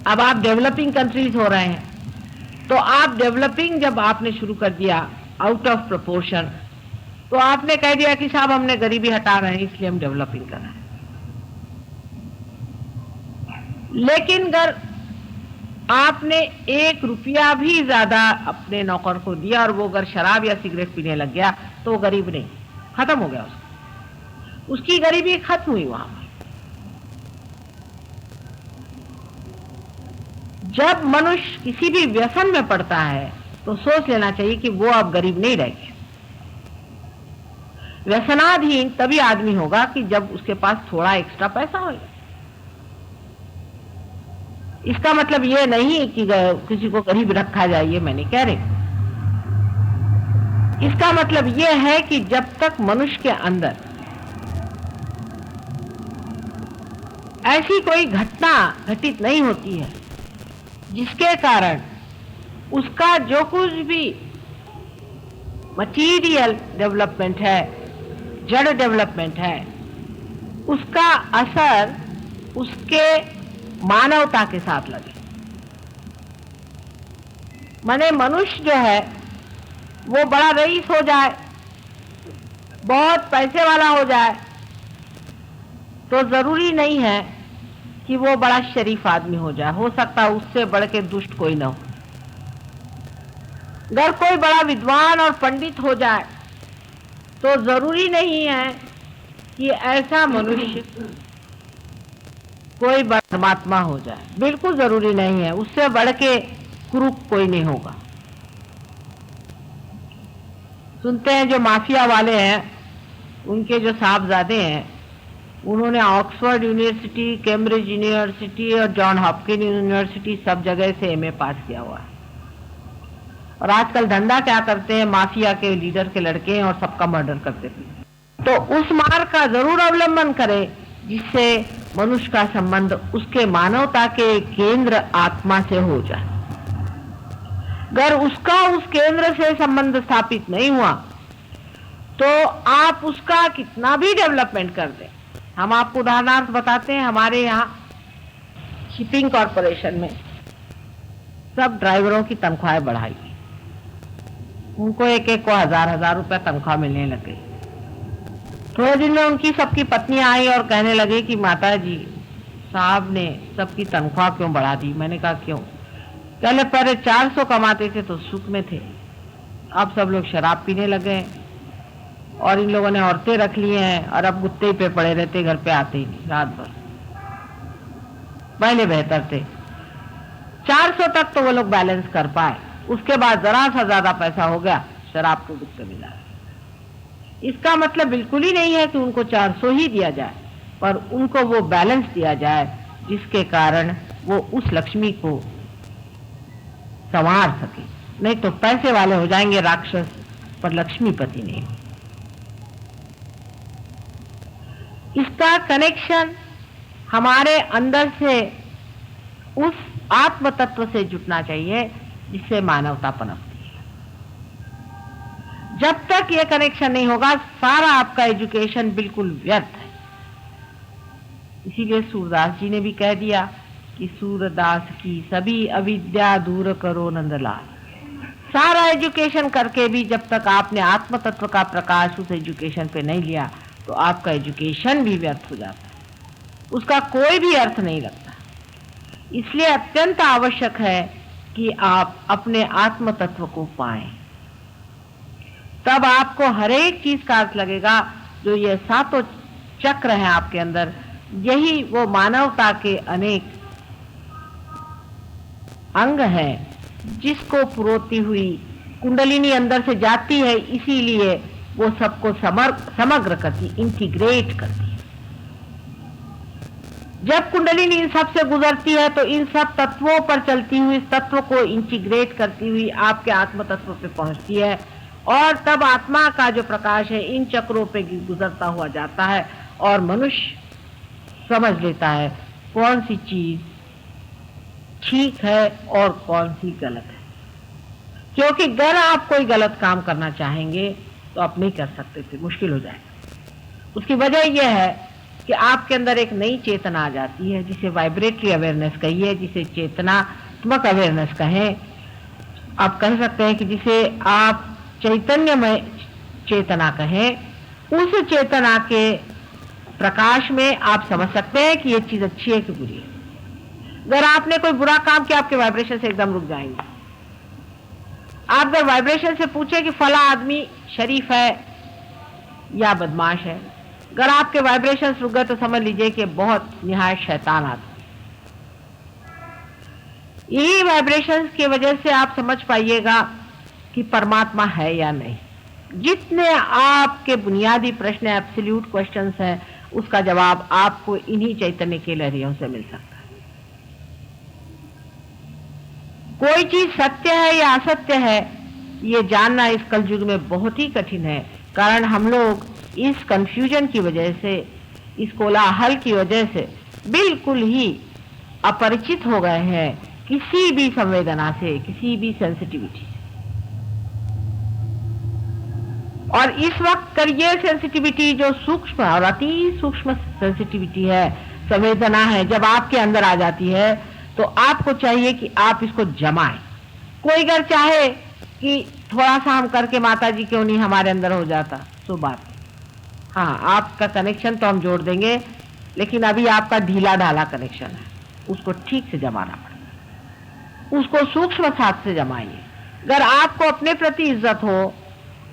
अब आप डेवलपिंग कंट्रीज हो रहे हैं, तो आप डेवलपिंग जब आपने शुरू कर दिया आउट ऑफ प्रोपोर्शन, तो आपने कह दिया कि साहब हमने गरीबी हटा रहे हैं इसलिए हम डेवलपिंग कर रहे हैं। लेकिन अगर आपने 1 रुपया भी ज्यादा अपने नौकर को दिया और वो अगर शराब या सिगरेट पीने लग गया तो वो गरीब नहीं, खत्म हो गया उसकी गरीबी खत्म हुई। वहां जब मनुष्य किसी भी व्यसन में पड़ता है तो सोच लेना चाहिए कि वो अब गरीब नहीं रह गया। व्यसनाधीन तभी आदमी होगा कि जब उसके पास थोड़ा एक्स्ट्रा पैसा होगा। इसका मतलब ये नहीं कि किसी को गरीब रखा जाए, ये मैं नहीं कह रही। इसका मतलब ये है कि जब तक मनुष्य के अंदर ऐसी कोई घटना घटित नहीं होती है जिसके कारण उसका जो कुछ भी मटीरियल डेवलपमेंट है, जड़ डेवलपमेंट है, उसका असर उसके मानवता के साथ लगे। माने मनुष्य जो है वो बड़ा रईस हो जाए, बहुत पैसे वाला हो जाए, तो जरूरी नहीं है कि वो बड़ा शरीफ आदमी हो जाए। हो सकता है उससे बढ़ के दुष्ट कोई ना हो। अगर कोई बड़ा विद्वान और पंडित हो जाए तो जरूरी नहीं है कि ऐसा मनुष्य कोई परमात्मा हो जाए, बिल्कुल जरूरी नहीं है। उससे बढ़ के कुरूप कोई नहीं होगा। सुनते हैं जो माफिया वाले हैं, उनके जो साहबजादे हैं, उन्होंने ऑक्सफोर्ड यूनिवर्सिटी, कैम्ब्रिज यूनिवर्सिटी और जॉन हॉपकिन यूनिवर्सिटी सब जगह से एमए पास किया हुआ है। और आजकल धंधा क्या करते हैं, माफिया के लीडर के लड़के हैं और सबका मर्डर करते हैं। तो उस मार्ग का जरूर अवलंबन करें जिससे मनुष्य का संबंध उसके मानवता के केंद्र आत्मा से हो जाए। अगर उसका उस केंद्र से संबंध स्थापित नहीं हुआ तो आप उसका कितना भी डेवलपमेंट कर दें। हम आपको उदाहरणार्थ बताते हैं, हमारे यहाँ शिपिंग कॉरपोरेशन में सब ड्राइवरों की तनख्वाहें बढ़ाई, उनको एक एक को 1000-1000 रुपया तनख्वाह मिलने लग गई। थोड़े दिन में उनकी सबकी पत्नियां आई और कहने लगे कि माता जी साहब ने सबकी तनख्वाह क्यों बढ़ा दी। मैंने कहा क्यों? पहले 400 कमाते थे तो सुख में थे, अब सब लोग शराब पीने लगे और इन लोगों ने औरतें रख ली हैं और अब गुत्ते पे पड़े रहते, घर पे आते ही नहीं रात भर। पहले बेहतर थे, 400 तक तो वो लोग बैलेंस कर पाए, उसके बाद जरा सा ज्यादा पैसा हो गया, शराब को गुत्ते मिला। इसका मतलब बिल्कुल ही नहीं है कि उनको 400 ही दिया जाए, पर उनको वो बैलेंस दिया जाए जिसके कारण वो उस लक्ष्मी को संवार सके। नहीं तो पैसे वाले हो जाएंगे राक्षस, पर लक्ष्मीपति नहीं। इसका कनेक्शन हमारे अंदर से उस आत्म तत्व से जुटना चाहिए जिससे मानवता पनपती है। जब तक यह कनेक्शन नहीं होगा सारा आपका एजुकेशन बिल्कुल व्यर्थ है। इसीलिए सूरदास जी ने भी कह दिया कि सूरदास की सभी अविद्या दूर करो नंदलाल। सारा एजुकेशन करके भी जब तक आपने आत्म तत्व का प्रकाश उस एजुकेशन पे नहीं लिया तो आपका एजुकेशन भी व्यर्थ हो जाता है, उसका कोई भी अर्थ नहीं लगता। इसलिए अत्यंत आवश्यक है कि आप अपने आत्म तत्व को पाएं, तब आपको हर एक चीज का अर्थ लगेगा। जो ये सातों चक्र हैं आपके अंदर, यही वो मानवता के अनेक अंग हैं जिसको पुरोती हुई कुंडलिनी अंदर से जाती है, इसीलिए वो सबको समग्र करती, इंटीग्रेट करती है। जब कुंडलिनी इन सब से गुजरती है तो इन सब तत्वों पर चलती हुई इस तत्व को इंटीग्रेट करती हुई आपके आत्म तत्व पे पहुंचती है, और तब आत्मा का जो प्रकाश है इन चक्रों पे गुजरता हुआ जाता है और मनुष्य समझ लेता है कौन सी चीज ठीक है और कौन सी गलत है। क्योंकि अगर आप कोई गलत काम करना चाहेंगे तो आप नहीं कर सकते थे, मुश्किल हो जाएगा। उसकी वजह यह है कि आपके अंदर एक नई चेतना आ जाती है, जिसे वाइब्रेटरी अवेयरनेस कहिए, जिसे चेतनात्मक अवेयरनेस कहें। आप कह सकते हैं कि जिसे आप चैतन्यमय चेतना कहें। उस चेतना के प्रकाश में आप समझ सकते हैं कि ये चीज अच्छी है कि बुरी है। अगर आपने कोई बुरा काम किया आपके वाइब्रेशन से एकदम रुक जाएंगे। आप अगर वाइब्रेशन से पूछे कि फला आदमी शरीफ है या बदमाश है, अगर आपके वाइब्रेशन रुक गए तो समझ लीजिए कि बहुत निहायत शैतान आदमी। यही वाइब्रेशन की वजह से आप समझ पाइएगा कि परमात्मा है या नहीं। जितने आपके बुनियादी प्रश्न एब्सोल्यूट क्वेश्चंस हैं, उसका जवाब आपको इन्हीं चैतन्य के लहरियों से मिल सकता है। कोई चीज सत्य है या असत्य है, ये जानना इस कलयुग में बहुत ही कठिन है। कारण हम लोग इस कंफ्यूजन की वजह से, इस कोलाहल की वजह से बिल्कुल ही अपरिचित हो गए हैं किसी भी संवेदना से, किसी भी सेंसिटिविटी से। और इस वक्त कर ये सेंसिटिविटी जो सूक्ष्म और अति सूक्ष्म सेंसिटिविटी है, संवेदना है, जब आपके अंदर आ जाती है तो आपको चाहिए कि आप इसको जमाएं। कोई अगर चाहे कि थोड़ा सा हम करके माता जी क्यों नहीं हमारे अंदर हो जाता, सो बात। हाँ, आपका कनेक्शन तो हम जोड़ देंगे, लेकिन अभी आपका ढीला ढाला कनेक्शन है, उसको ठीक से जमाना पड़ेगा। उसको सूक्ष्म साथ से जमाइए। अगर आपको अपने प्रति इज्जत हो,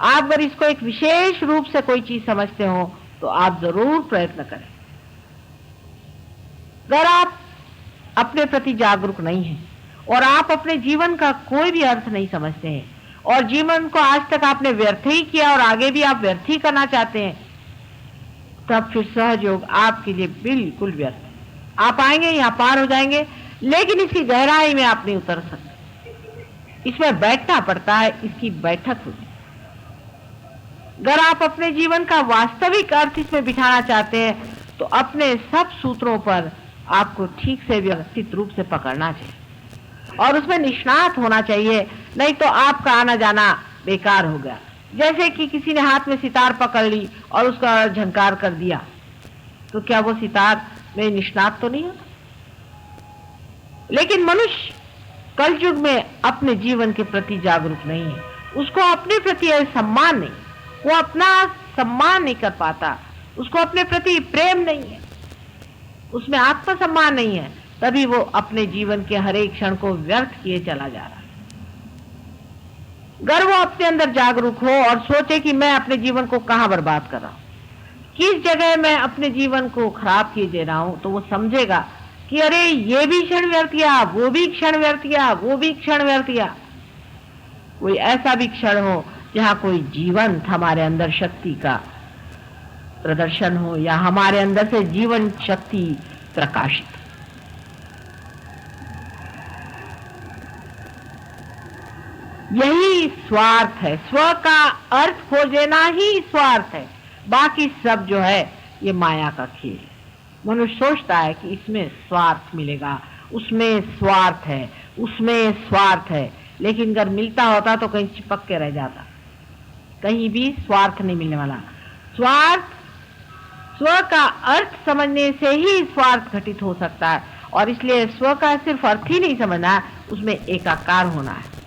आप अगर इसको एक विशेष रूप से कोई चीज समझते हो, तो आप जरूर प्रयत्न करें। अगर आप अपने प्रति जागरूक नहीं हैं और आप अपने जीवन का कोई भी अर्थ नहीं समझते हैं और जीवन को आज तक आपने व्यर्थ ही किया और आगे भी आप व्यर्थ ही करना चाहते हैं, तब फिर सहयोग आपके लिए बिल्कुल व्यर्थ है। आप आएंगे यहाँ पार हो जाएंगे, लेकिन इसकी गहराई में आप नहीं उतर सकते। इसमें बैठना पड़ता है, इसकी बैठक होती है। अगर आप अपने जीवन का वास्तविक अर्थ इसमें बिठाना चाहते हैं तो अपने सब सूत्रों पर आपको ठीक से व्यवस्थित रूप से पकड़ना चाहिए और उसमें निष्णात होना चाहिए, नहीं तो आपका आना जाना बेकार हो गया। जैसे कि किसी ने हाथ में सितार पकड़ ली और उसका झंकार कर दिया, तो क्या वो सितार में निष्णात तो नहीं होता? लेकिन मनुष्य कलयुग में अपने जीवन के प्रति जागरूक नहीं है, उसको अपने प्रति सम्मान नहीं, वो अपना सम्मान नहीं कर पाता, उसको अपने प्रति प्रेम नहीं है, उसमें आत्मसम्मान नहीं है, तभी वो अपने जीवन के हर एक क्षण को व्यर्थ किए चला जा रहा है। अगर वो अपने अंदर जागरूक हो और सोचे कि मैं अपने जीवन को कहां बर्बाद कर रहा हूं, किस जगह मैं अपने जीवन को खराब किए दे रहा हूं, तो वो समझेगा कि अरे ये भी क्षण व्यर्थ गया, वो भी क्षण व्यर्थ गया, वो भी क्षण व्यर्थ गया। कोई ऐसा भी क्षण हो जहां कोई जीवन हमारे अंदर शक्ति का प्रदर्शन हो या हमारे अंदर से जीवन शक्ति प्रकाशित। यही स्वार्थ है, स्व का अर्थ खोज लेना ही स्वार्थ है। बाकी सब जो है ये माया का खेल है। मनुष्य सोचता है कि इसमें स्वार्थ मिलेगा, उसमें स्वार्थ है, उसमें स्वार्थ है, लेकिन अगर मिलता होता तो कहीं चिपक के रह जाता, कहीं भी स्वार्थ नहीं मिलने वाला। स्वार्थ, स्व का अर्थ समझने से ही स्वार्थ घटित हो सकता है, और इसलिए स्व का सिर्फ अर्थ ही नहीं समझना है, उसमें एकाकार होना है।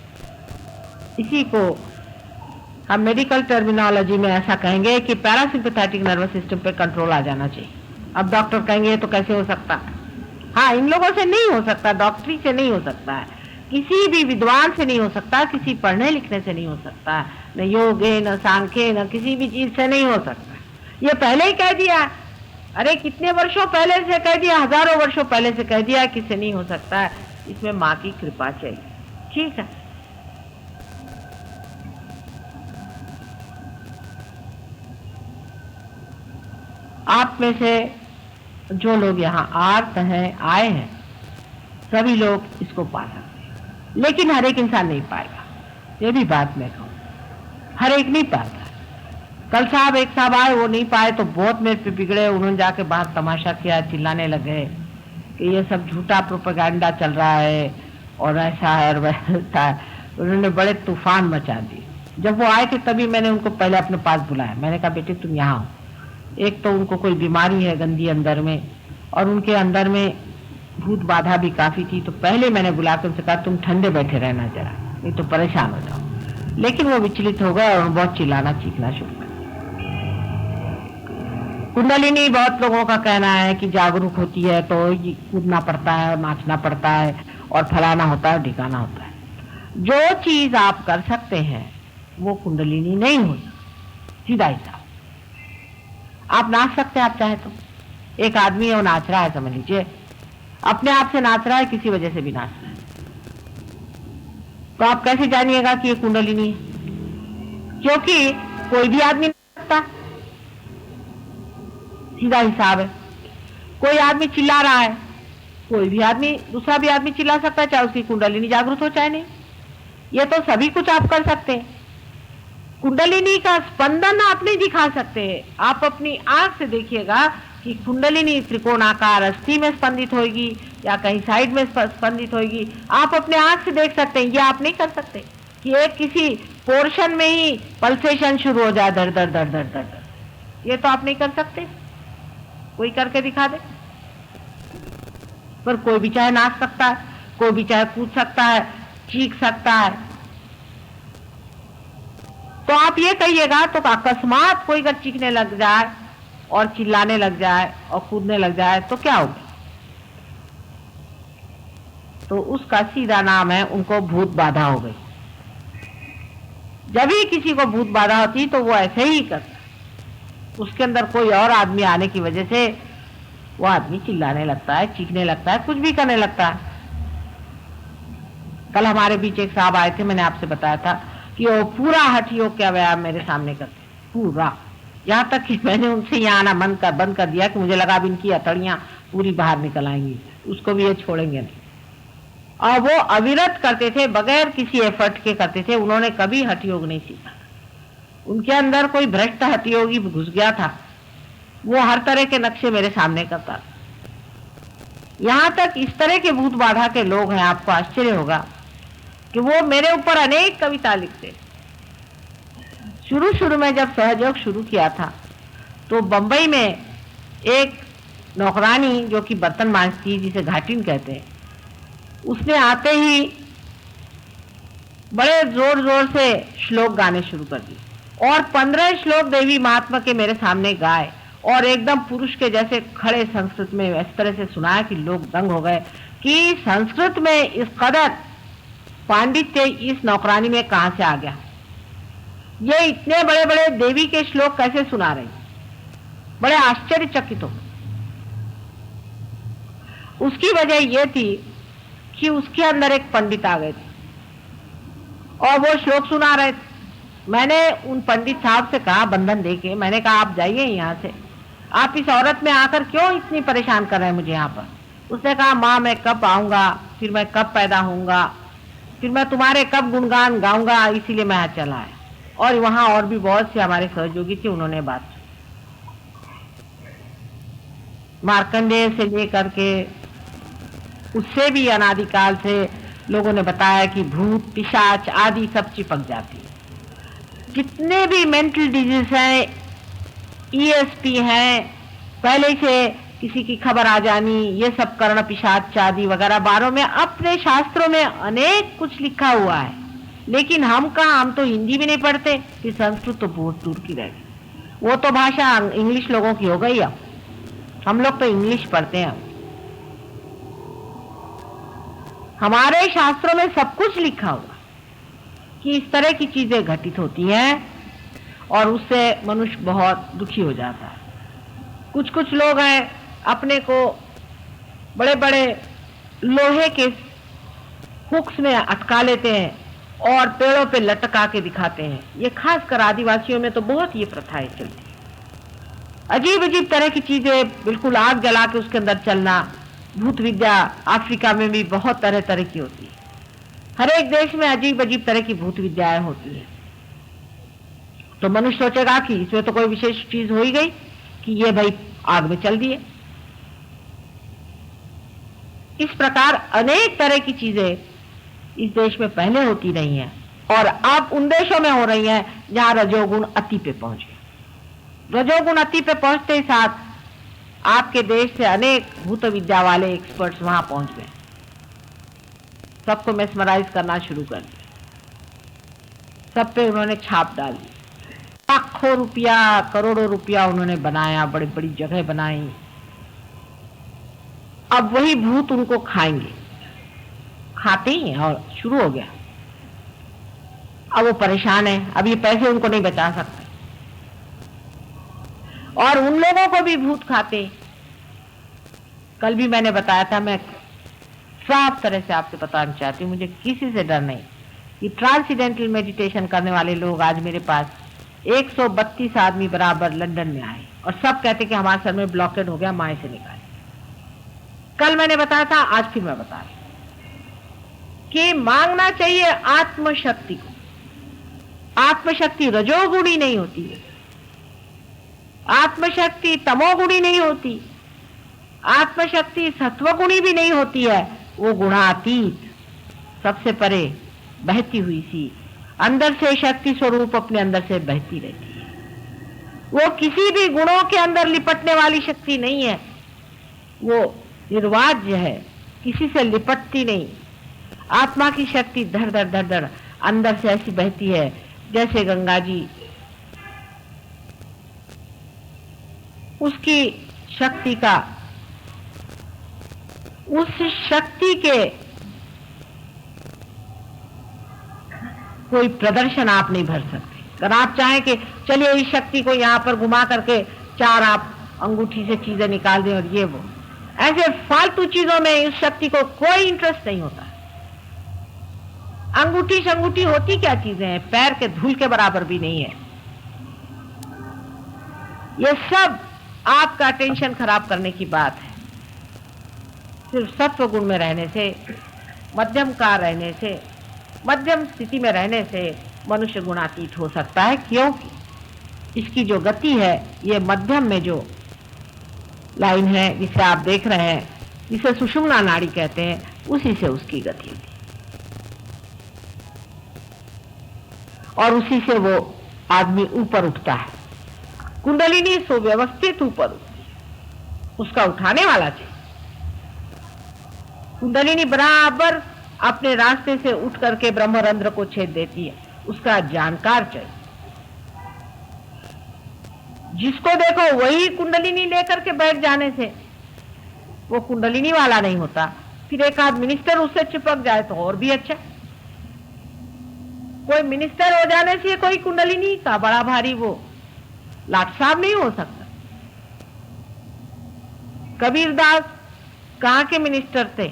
इसी को हम मेडिकल टर्मिनोलॉजी में ऐसा कहेंगे कि पैरासिम्पैथेटिक नर्वस सिस्टम पे कंट्रोल आ जाना चाहिए। अब डॉक्टर कहेंगे तो कैसे हो सकता है? हाँ, इन लोगों से नहीं हो सकता, डॉक्टरी से नहीं हो सकता है, किसी भी विद्वान से नहीं हो सकता, किसी पढ़ने लिखने से नहीं हो सकता, न योग है, न सांख्य, न किसी भी चीज से नहीं हो सकता। ये पहले ही कह दिया, अरे कितने वर्षों पहले से कह दिया, हजारों वर्षों पहले से कह दिया कि इससे नहीं हो सकता है। इसमें माँ की कृपा चाहिए। ठीक है, आप में से जो लोग यहाँ आए हैं, सभी लोग इसको पा सकते हैं, लेकिन हर एक इंसान नहीं पाएगा। ये भी बात मैं कहूँ, हर एक नहीं पाता। कल साहब एक साहब आए, वो नहीं पाए तो बहुत मेरे पे बिगड़े। उन्होंने जाके बाहर तमाशा किया, चिल्लाने लगे कि ये सब झूठा प्रोपेगेंडा चल रहा है और ऐसा है और वैसा है। उन्होंने बड़े तूफान मचा दिए। जब वो आए थे तभी मैंने उनको पहले अपने पास बुलाया। मैंने कहा बेटे तुम यहाँ आओ। एक तो उनको कोई बीमारी है गंदी अंदर में, और उनके अंदर में भूत बाधा भी काफी थी। तो पहले मैंने बुला कर उनसे कहा तुम ठंडे बैठे रहना जरा, नहीं तो परेशान हो जाओ। लेकिन वो विचलित हो गए और बहुत चिल्लाना चीखना शुरू कर। कुंडलिनी बहुत लोगों का कहना है कि जागरूक होती है तो कूदना पड़ता है, नाचना पड़ता है और फलाना होता है, ढिकाना होता है। जो चीज आप कर सकते हैं वो कुंडलिनी नहीं होती। सीधा हिसाब, आप नाच सकते हैं आप चाहे तो। एक आदमी है वो नाच रहा है, समझ लीजिए अपने आप से नाच रहा है, किसी वजह से भी नाच रहा है, तो आप कैसे जानिएगा कि ये कुंडलिनी है? क्योंकि कोई भी आदमी नाच सकता है, सीधा हिसाब है। कोई आदमी चिल्ला रहा है, कोई भी आदमी, दूसरा भी आदमी चिल्ला सकता है, चाहे उसकी कुंडलिनी जागृत हो चाहे नहीं। ये तो सभी कुछ आप कर सकते हैं। कुंडलिनी का स्पंदन आप नहीं दिखा सकते। आप अपनी आंख से देखिएगा कि कुंडलिनी त्रिकोणाकार अस्थि में स्पंदित होगी या कहीं साइड में स्पंदित होगी, आप अपने आंख से देख सकते हैं। ये आप नहीं कर सकते कि एक किसी पोर्शन में ही पल्सेशन शुरू हो जाए, धड़ धड़ धड़ धड़ धड़। ये तो आप नहीं कर सकते, कोई करके दिखा दे। पर कोई भी चाहे नाच सकता है, कोई भी चाहे कूद सकता है, चीख सकता है। तो आप ये कहिएगा तो अकस्मात कोई अगर चीखने लग जाए और चिल्लाने लग जाए और कूदने लग जाए तो क्या होगा? तो उसका सीधा नाम है, उनको भूत बाधा हो गई। जब भी किसी को भूत बाधा होती तो वो ऐसे ही करता, उसके अंदर कोई और आदमी आने की वजह से वो आदमी चिल्लाने लगता है, चीखने लगता है, कुछ भी करने लगता है। कल हमारे बीच एक साहब आए थे, मैंने आपसे बताया था कि वो पूरा हठ योग का व्यायाम मेरे सामने करते, पूरा, यहाँ तक कि मैंने उनसे यहाँ आना बंद कर दिया कि मुझे लगा अब इनकी अतड़ियां पूरी बाहर निकल आएंगी, उसको भी ये छोड़ेंगे नहीं। और वो अविरत करते थे, बगैर किसी एफर्ट के करते थे। उन्होंने कभी हठ योग नहीं सीखा। उनके अंदर कोई भ्रष्ट हठ योगी घुस गया था, वो हर तरह के नक्शे मेरे सामने करता। यहां तक इस तरह के भूत बाधा के लोग हैं, आपको आश्चर्य होगा कि वो मेरे ऊपर अनेक कविता लिखते। शुरू में जब सहयोग शुरू किया था तो बंबई में एक नौकरानी जो कि बर्तन मांजती, जिसे घाटिन कहते हैं, उसने आते ही बड़े जोर जोर से श्लोक गाने शुरू कर दिए और 15 श्लोक देवी महात्मा के मेरे सामने गाए और एकदम पुरुष के जैसे खड़े संस्कृत में इस तरह से सुनाया कि लोग दंग हो गए कि संस्कृत में इस कदर पांडित्य इस नौकरानी में कहां से आ गया। ये इतने बड़े बड़े देवी के श्लोक कैसे सुना रही, बड़े आश्चर्यचकित हो। उसकी वजह यह थी कि उसके अंदर एक पंडित आ गए थे और वो श्लोक सुना रहे थे। मैंने उन पंडित साहब से कहा, बंधन देके, मैंने कहा आप जाइए यहाँ से, आप इस औरत में आकर क्यों इतनी परेशान कर रहे हैं मुझे यहाँ पर। उसने कहा माँ मैं कब आऊंगा, फिर मैं कब पैदा होऊंगा, फिर मैं तुम्हारे कब गुणगान गाऊंगा, इसीलिए मैं यहाँ चला आया। और वहां और भी बहुत से हमारे सहयोगी थे, उन्होंने बात मार्कंडेय से लेकर के उससे भी अनादिकाल से लोगों ने बताया कि भूत पिशाच आदि सब चिपक जाती है। जितने भी मेंटल डिजीज हैं, ESP हैं, पहले से किसी की खबर आ जानी, ये सब कर्ण पिशाच आदि वगैरह बारों में अपने शास्त्रों में अनेक कुछ लिखा हुआ है। लेकिन हम कहाँ, हम तो हिंदी भी नहीं पढ़ते, फिर संस्कृत तो बहुत दूर की रह गई। वो तो भाषा इंग्लिश लोगों की हो गई। अब हम लोग तो इंग्लिश पढ़ते हैं। हमारे शास्त्रों में सब कुछ लिखा हुआ कि इस तरह की चीजें घटित होती हैं और उससे मनुष्य बहुत दुखी हो जाता है। कुछ कुछ लोग हैं अपने को बड़े बड़े लोहे के हुक्स में अटका लेते हैं और पेड़ों पे लटका के दिखाते हैं। ये खासकर आदिवासियों में तो बहुत ये प्रथाएं चलती है। अजीब अजीब तरह की चीजें, बिल्कुल आग जला के उसके अंदर चलना। भूत विद्या अफ्रीका में भी बहुत तरह तरह की होती है। हर एक देश में अजीब अजीब तरह की भूत विद्याएं होती है। तो मनुष्य सोचेगा कि इसमें तो कोई विशेष चीज हो ही गई कि ये भाई आग में चल दिए। इस प्रकार अनेक तरह की चीजें इस देश में पहले होती रही हैं और अब उन देशों में हो रही हैं जहां रजोगुण अति पे पहुंच गए। रजोगुण अति पे पहुंचते ही साथ आपके देश से अनेक भूत विद्या वाले एक्सपर्ट्स वहां पहुंच गए, सबको मेस्मराइज करना शुरू कर दिया, सब पे उन्होंने छाप डाली। लाखों रुपया, करोड़ों रुपया उन्होंने बनाया, बड़ी बड़ी जगह बनाई। अब वही भूत उनको खाएंगे, खाते ही और शुरू हो गया। अब वो परेशान है, अब ये पैसे उनको नहीं बचा सकते और उन लोगों को भी भूत खाते। कल भी मैंने बताया था, मैं साफ तरह से आपसे बताना चाहती हूँ, मुझे किसी से डर नहीं। ये ट्रांसीडेंटल मेडिटेशन करने वाले लोग आज मेरे पास 132 आदमी बराबर लंदन में आए और सब कहते कि हमारे सर में ब्लॉकेड हो गया, माए से निकाले। कल मैंने बताया था, आज फिर मैं बता रही कि मांगना चाहिए आत्मशक्ति को। आत्मशक्ति रजोगुणी नहीं होती है, आत्मशक्ति तमोगुणी नहीं होती, आत्मशक्ति सत्वगुणी भी नहीं होती है। वो गुणातीत, सबसे परे बहती हुई सी अंदर से शक्ति स्वरूप अपने अंदर से बहती रहती है। वो किसी भी गुणों के अंदर लिपटने वाली शक्ति नहीं है, वो निर्वाज्य है, किसी से लिपटती नहीं। आत्मा की शक्ति धड़ धड़ धड़ धड़ अंदर से ऐसी बहती है जैसे गंगा जी। उसकी शक्ति का, उस शक्ति के कोई प्रदर्शन आप नहीं भर सकते। अगर आप चाहें कि चलिए इस शक्ति को यहां पर घुमा करके चार आप अंगूठी से चीजें निकाल दें और ये वो, ऐसे फालतू चीजों में इस शक्ति को कोई इंटरेस्ट नहीं होता। अंगूठी शंगूठी होती क्या चीजें हैं, पैर के धूल के बराबर भी नहीं है। ये सब आपका टेंशन खराब करने की बात है। सिर्फ सत्व गुण में रहने से, मध्यम कार रहने से, मध्यम स्थिति में रहने से मनुष्य गुणातीत हो सकता है, क्योंकि इसकी जो गति है, ये मध्यम में जो लाइन है जिसे आप देख रहे हैं, जिसे सुषुम्ना नाड़ी कहते हैं, उसी से उसकी गति होती है और उसी से वो आदमी ऊपर उठता है। कुंडलिनी सुव्यवस्थित ऊपर उठती है, उसका उठाने वाला चाहिए। कुंडलिनी बराबर अपने रास्ते से उठ करके ब्रह्मरंध्र को छेद देती है, उसका जानकार चाहिए। जिसको देखो वही कुंडलिनी लेकर के बैठ जाने से वो कुंडलिनी वाला नहीं होता। फिर एक आध मिनिस्टर उससे चिपक जाए तो और भी अच्छा। कोई मिनिस्टर हो जाने से कोई कुंडलिनी का बड़ा भारी वो लाट साहब नहीं हो सकता। कबीरदास कहाँ के मिनिस्टर थे,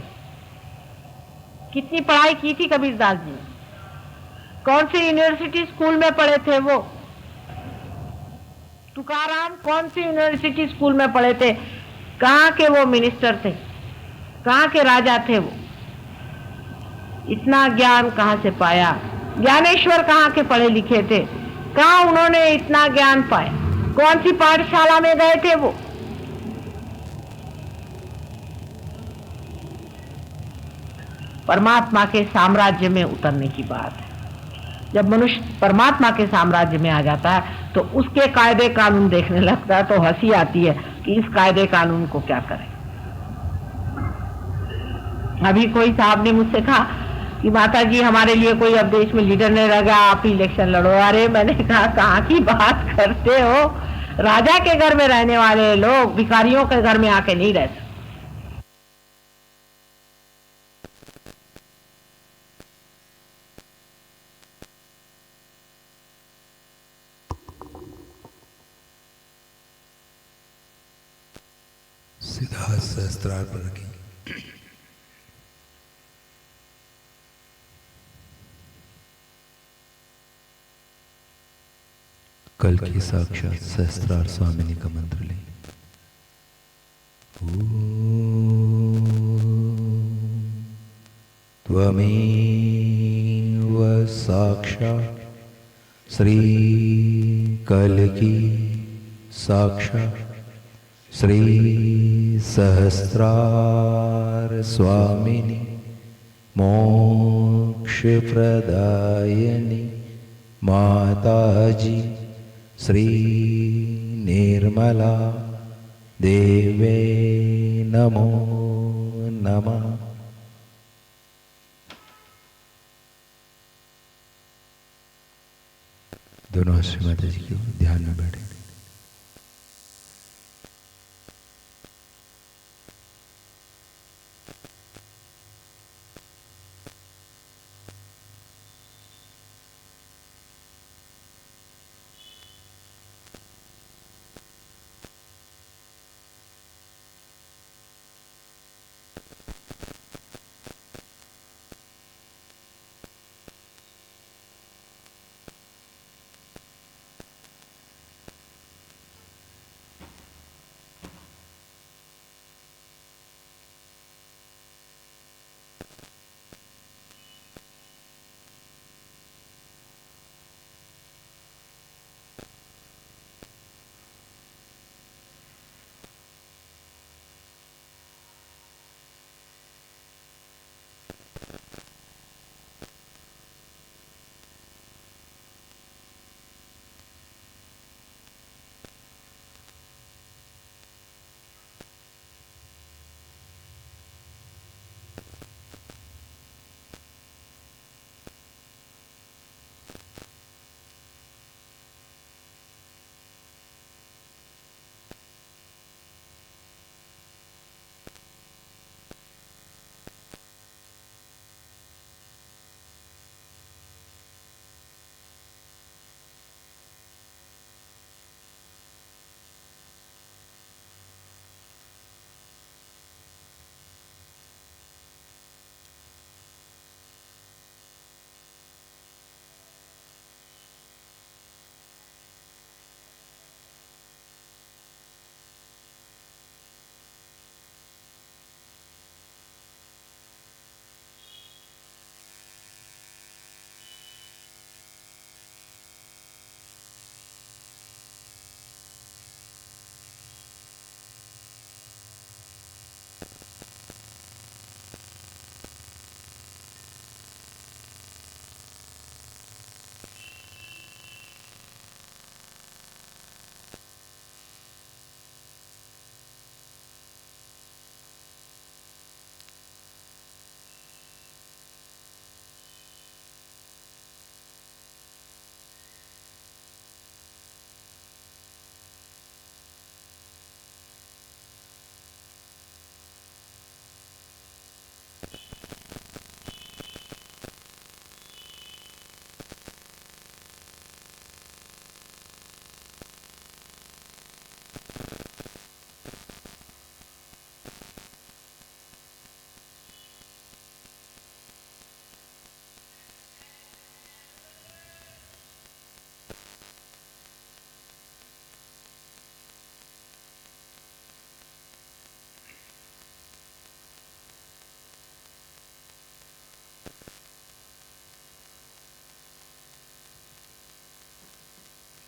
कितनी पढ़ाई की थी कबीरदास जी, कौन सी यूनिवर्सिटी स्कूल में पढ़े थे वो, तुकाराम कौन सी यूनिवर्सिटी स्कूल में पढ़े थे, कहाँ के वो मिनिस्टर थे, कहाँ के राजा थे वो, इतना ज्ञान कहाँ से पाया। ज्ञानेश्वर कहाँ के पढ़े लिखे थे, कहाँ उन्होंने इतना ज्ञान पाया, कौन सी पाठशाला में गए थे वो। परमात्मा के साम्राज्य में उतरने की बात है। जब मनुष्य परमात्मा के साम्राज्य में आ जाता है तो उसके कायदे कानून देखने लगता है तो हंसी आती है कि इस कायदे कानून को क्या करें। अभी कोई साहब ने मुझसे कहा कि माता जी हमारे लिए कोई अब देश में लीडर नहीं रह गया, आप ही इलेक्शन लड़ो। अरे मैंने कहा कहाँ की बात करते हो, राजा के घर में रहने वाले लोग भिखारियों के घर में आके नहीं रह सकते। सीधा सहस्त्रार पर रखें। कल की साक्षात सहस्त्रार स्वामिनी का मंत्र लें। त्वमेव साक्षात् श्री कल की साक्षात श्री सहस्त्रार स्वामिनी मोक्ष प्रदायिनी माताजी श्री निर्मला देवे नमो नमः। दोनों श्री माता जी की ध्यान में बैठे।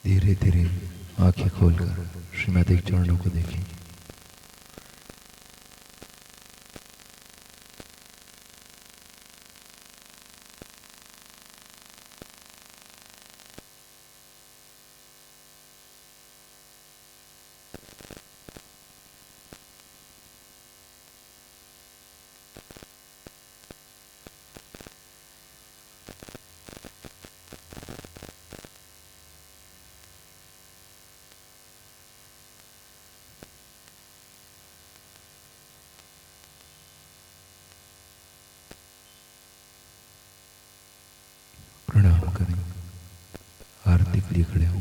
धीरे धीरे आंखें खोलकर श्रीमती के चरणों को देखें। आरती के लिए खड़े हों।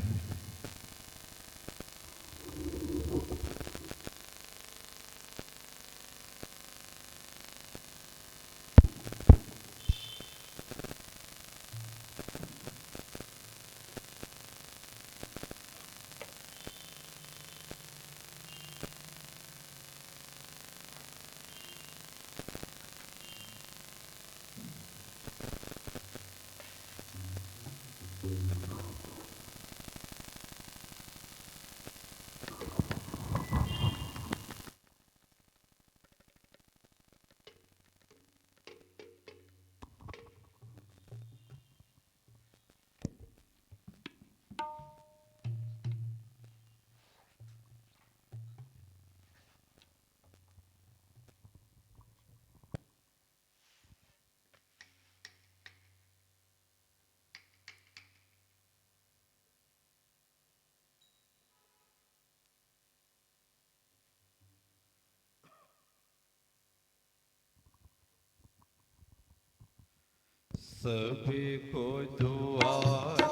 सभी को दुआ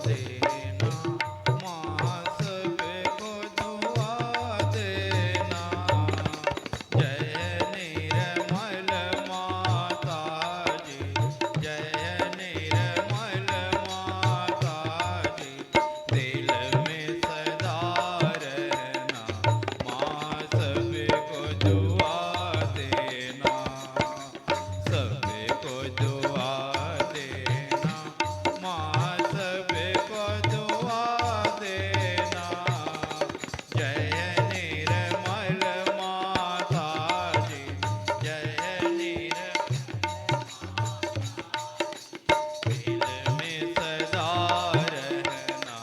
देना माँ, सभी को दुआ देना। जय निर्मल माता जी, जय निर्मल माता जी। दिल में सदा रहना माँ, सभी को दुआ देना, सभी को दुआ देना माँ, सभी को दुआ देना। जय निर्मल माता जी, जय निर्मल दिल में सदा रहना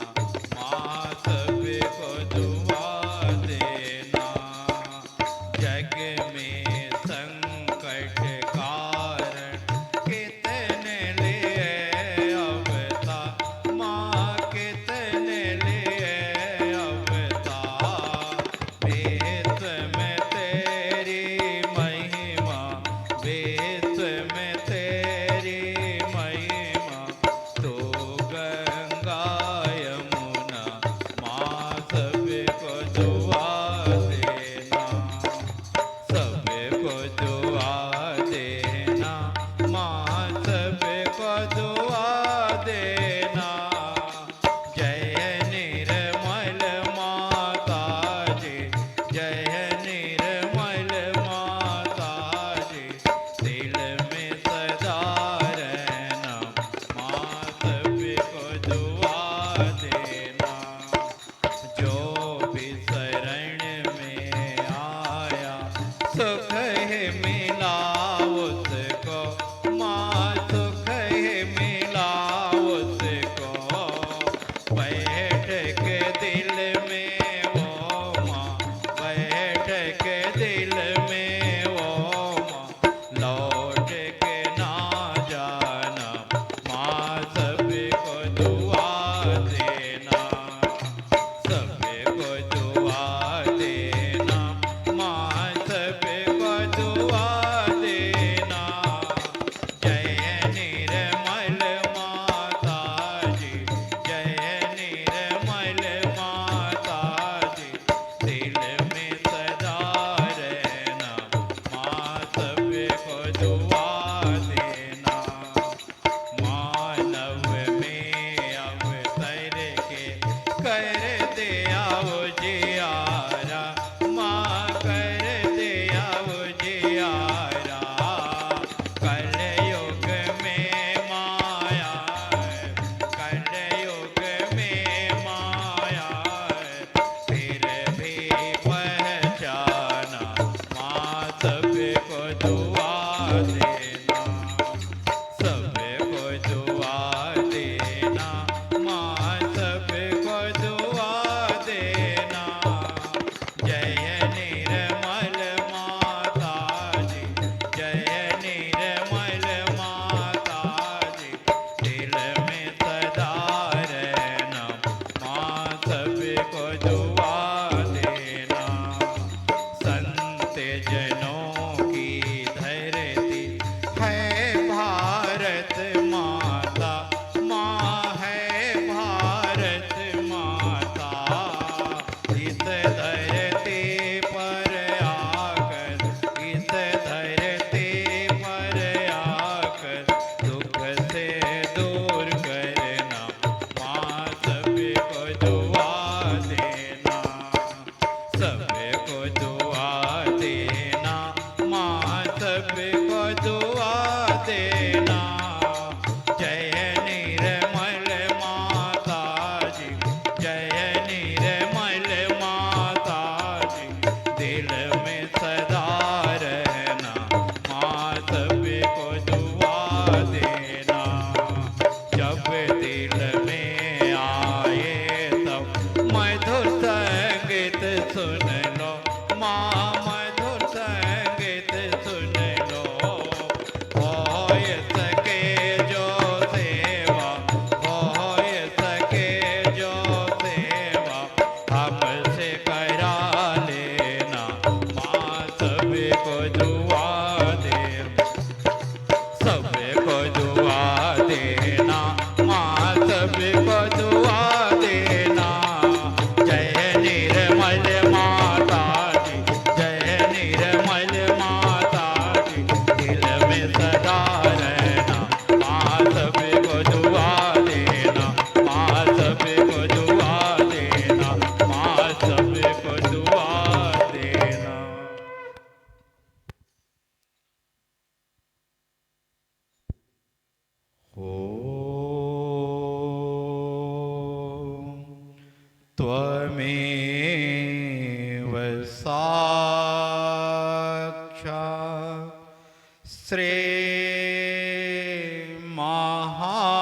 माँ, सभी को दुआ देना। जग में संकट कारण कितने लिए अवतार माँ, कितने लिए अवतार। विश्व में तेरी महिमा, विश्व में तेरी महिमा। तो गंगा यमुना माँ, सभी को दुआ देना, सभी को दुआ देना माँ, सभी को दुआ देना। जय निर्मल माता जी, जय निर्मल माता जी। दिल में सदा रहना माँ, सभी को दुआ देना। जो भी शरण में आया सुख ही मिला उसको माँ, सुख ही मिला उसको। बैठ के दिल में वो माँ, बैठ के दिल में वो माँ। लौट के ना जाना माँ, सभी को दुआ देना, सभी को दुआ देना माँ, सभी को दुआ देना। जय निर्मल माता जी, जय निर्मल माता जी। दिल में सदा रहना माँ, सभी को दुआ देना। मानव में अवसर के कर दिया उजियारा माँ, कर दिया उजियारा। कलयुग में माया है, कलयुग में माया है। फिर भी पहचाना माँ, सभी को दुआ देना, सभी को दुआ देना माँ, सभी को दुआ त्वमेव साक्षात् श्री महालक्ष्मी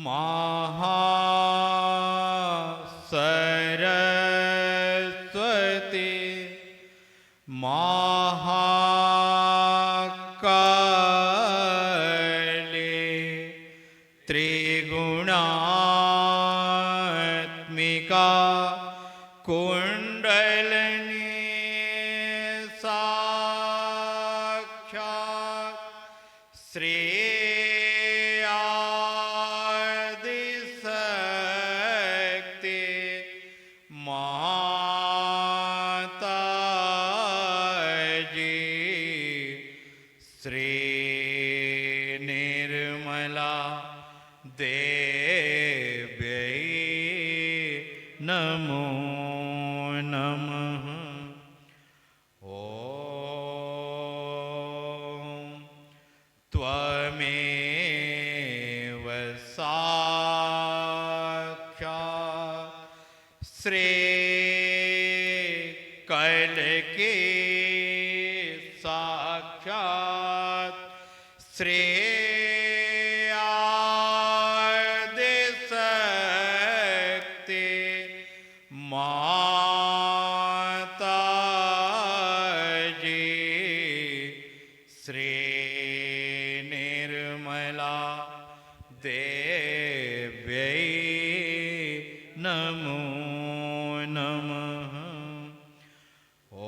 महासरस्वती महाकाली त्रिगुणात्मिका कुंडलिनी साक्षात् श्री आदिशक्ति माता जी श्री निर्मला देव्यै नमो नमः। ॐ त्वमेव साक्षात् श्री कल्की साक्षात् श्री आदिशक्ति माता जी श्री निर्मला देव्यै नमो नमः। ॐ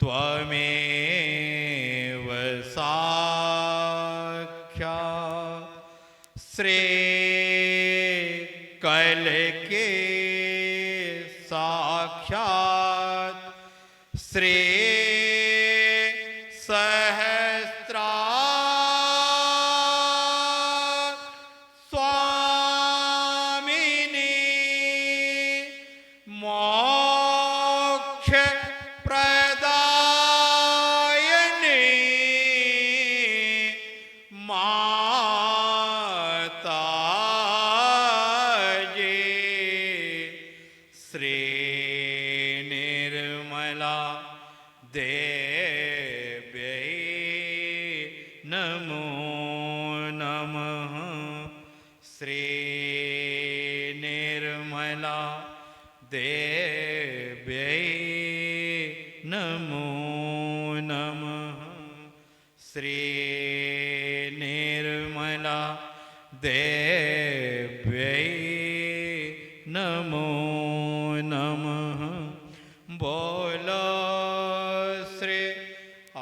त्वमेव साक्षात् श्री कल्की साक्षात् श्री सहस्रार स्वामिनी मोक्ष प्रदायिनी माता जी श्री निर्मला देव्यै नमो नमः। श्री निर्मला देव्यै नमो नमः। श्री निर्मला देव्यै नमो नमः। बोलो श्री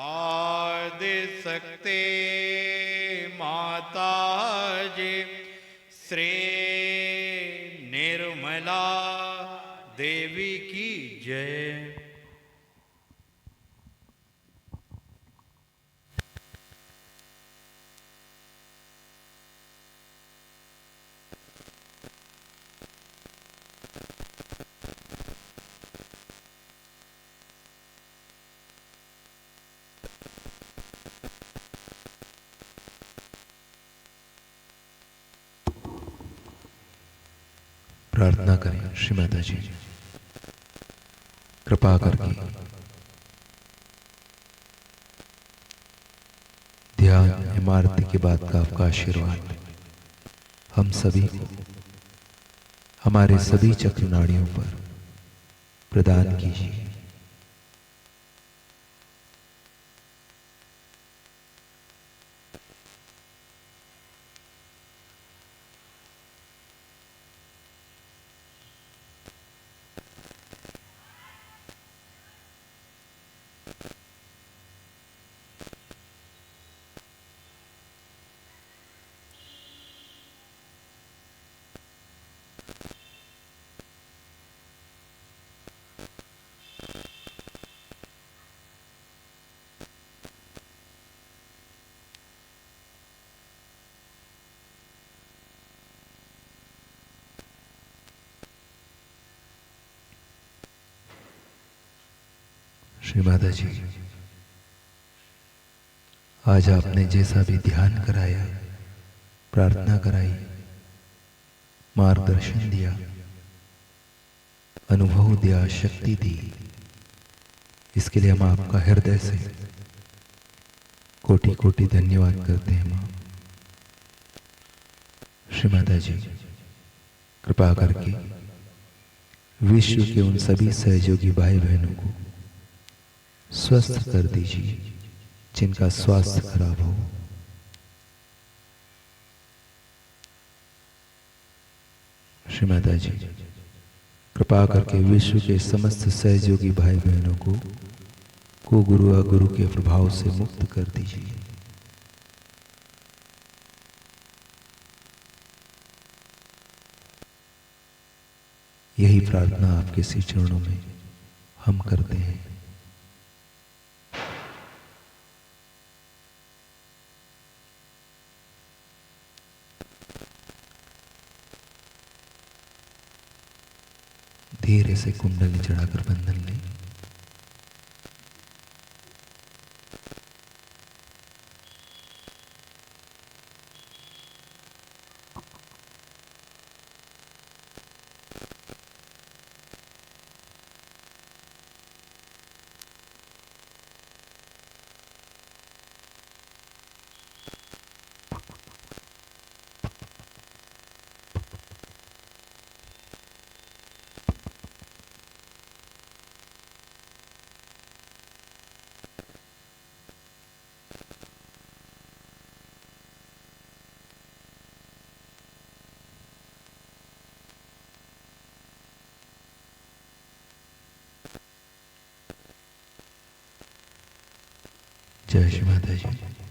आदिशक्ति माता जी श्री निर्मला देवी की जय। प्रार्थना करें श्री माता जी, कृपा करके ध्यान इमारती के बाद का आपका आशीर्वाद हम सभी को हमारे सभी चक्र नाड़ियों पर प्रदान कीजिए। श्री माता जी, आज आपने जैसा भी ध्यान कराया, प्रार्थना कराई, मार्गदर्शन दिया, अनुभव दिया, शक्ति दी, इसके लिए हम आपका हृदय से कोटि कोटि धन्यवाद करते हैं माँ। श्री माता जी, कृपा करके विश्व के उन सभी सहयोगी भाई बहनों को स्वस्थ कर दीजिए जिनका स्वास्थ्य खराब हो। श्री माता जी, कृपा करके विश्व के समस्त सहयोगी भाई बहनों को गुरु अगुरु के प्रभाव से मुक्त कर दीजिए। यही प्रार्थना आपके श्री चरणों में हम करते हैं। धीरे से कुंडली चढ़ाकर बंधन लें। जय श्री माता जी।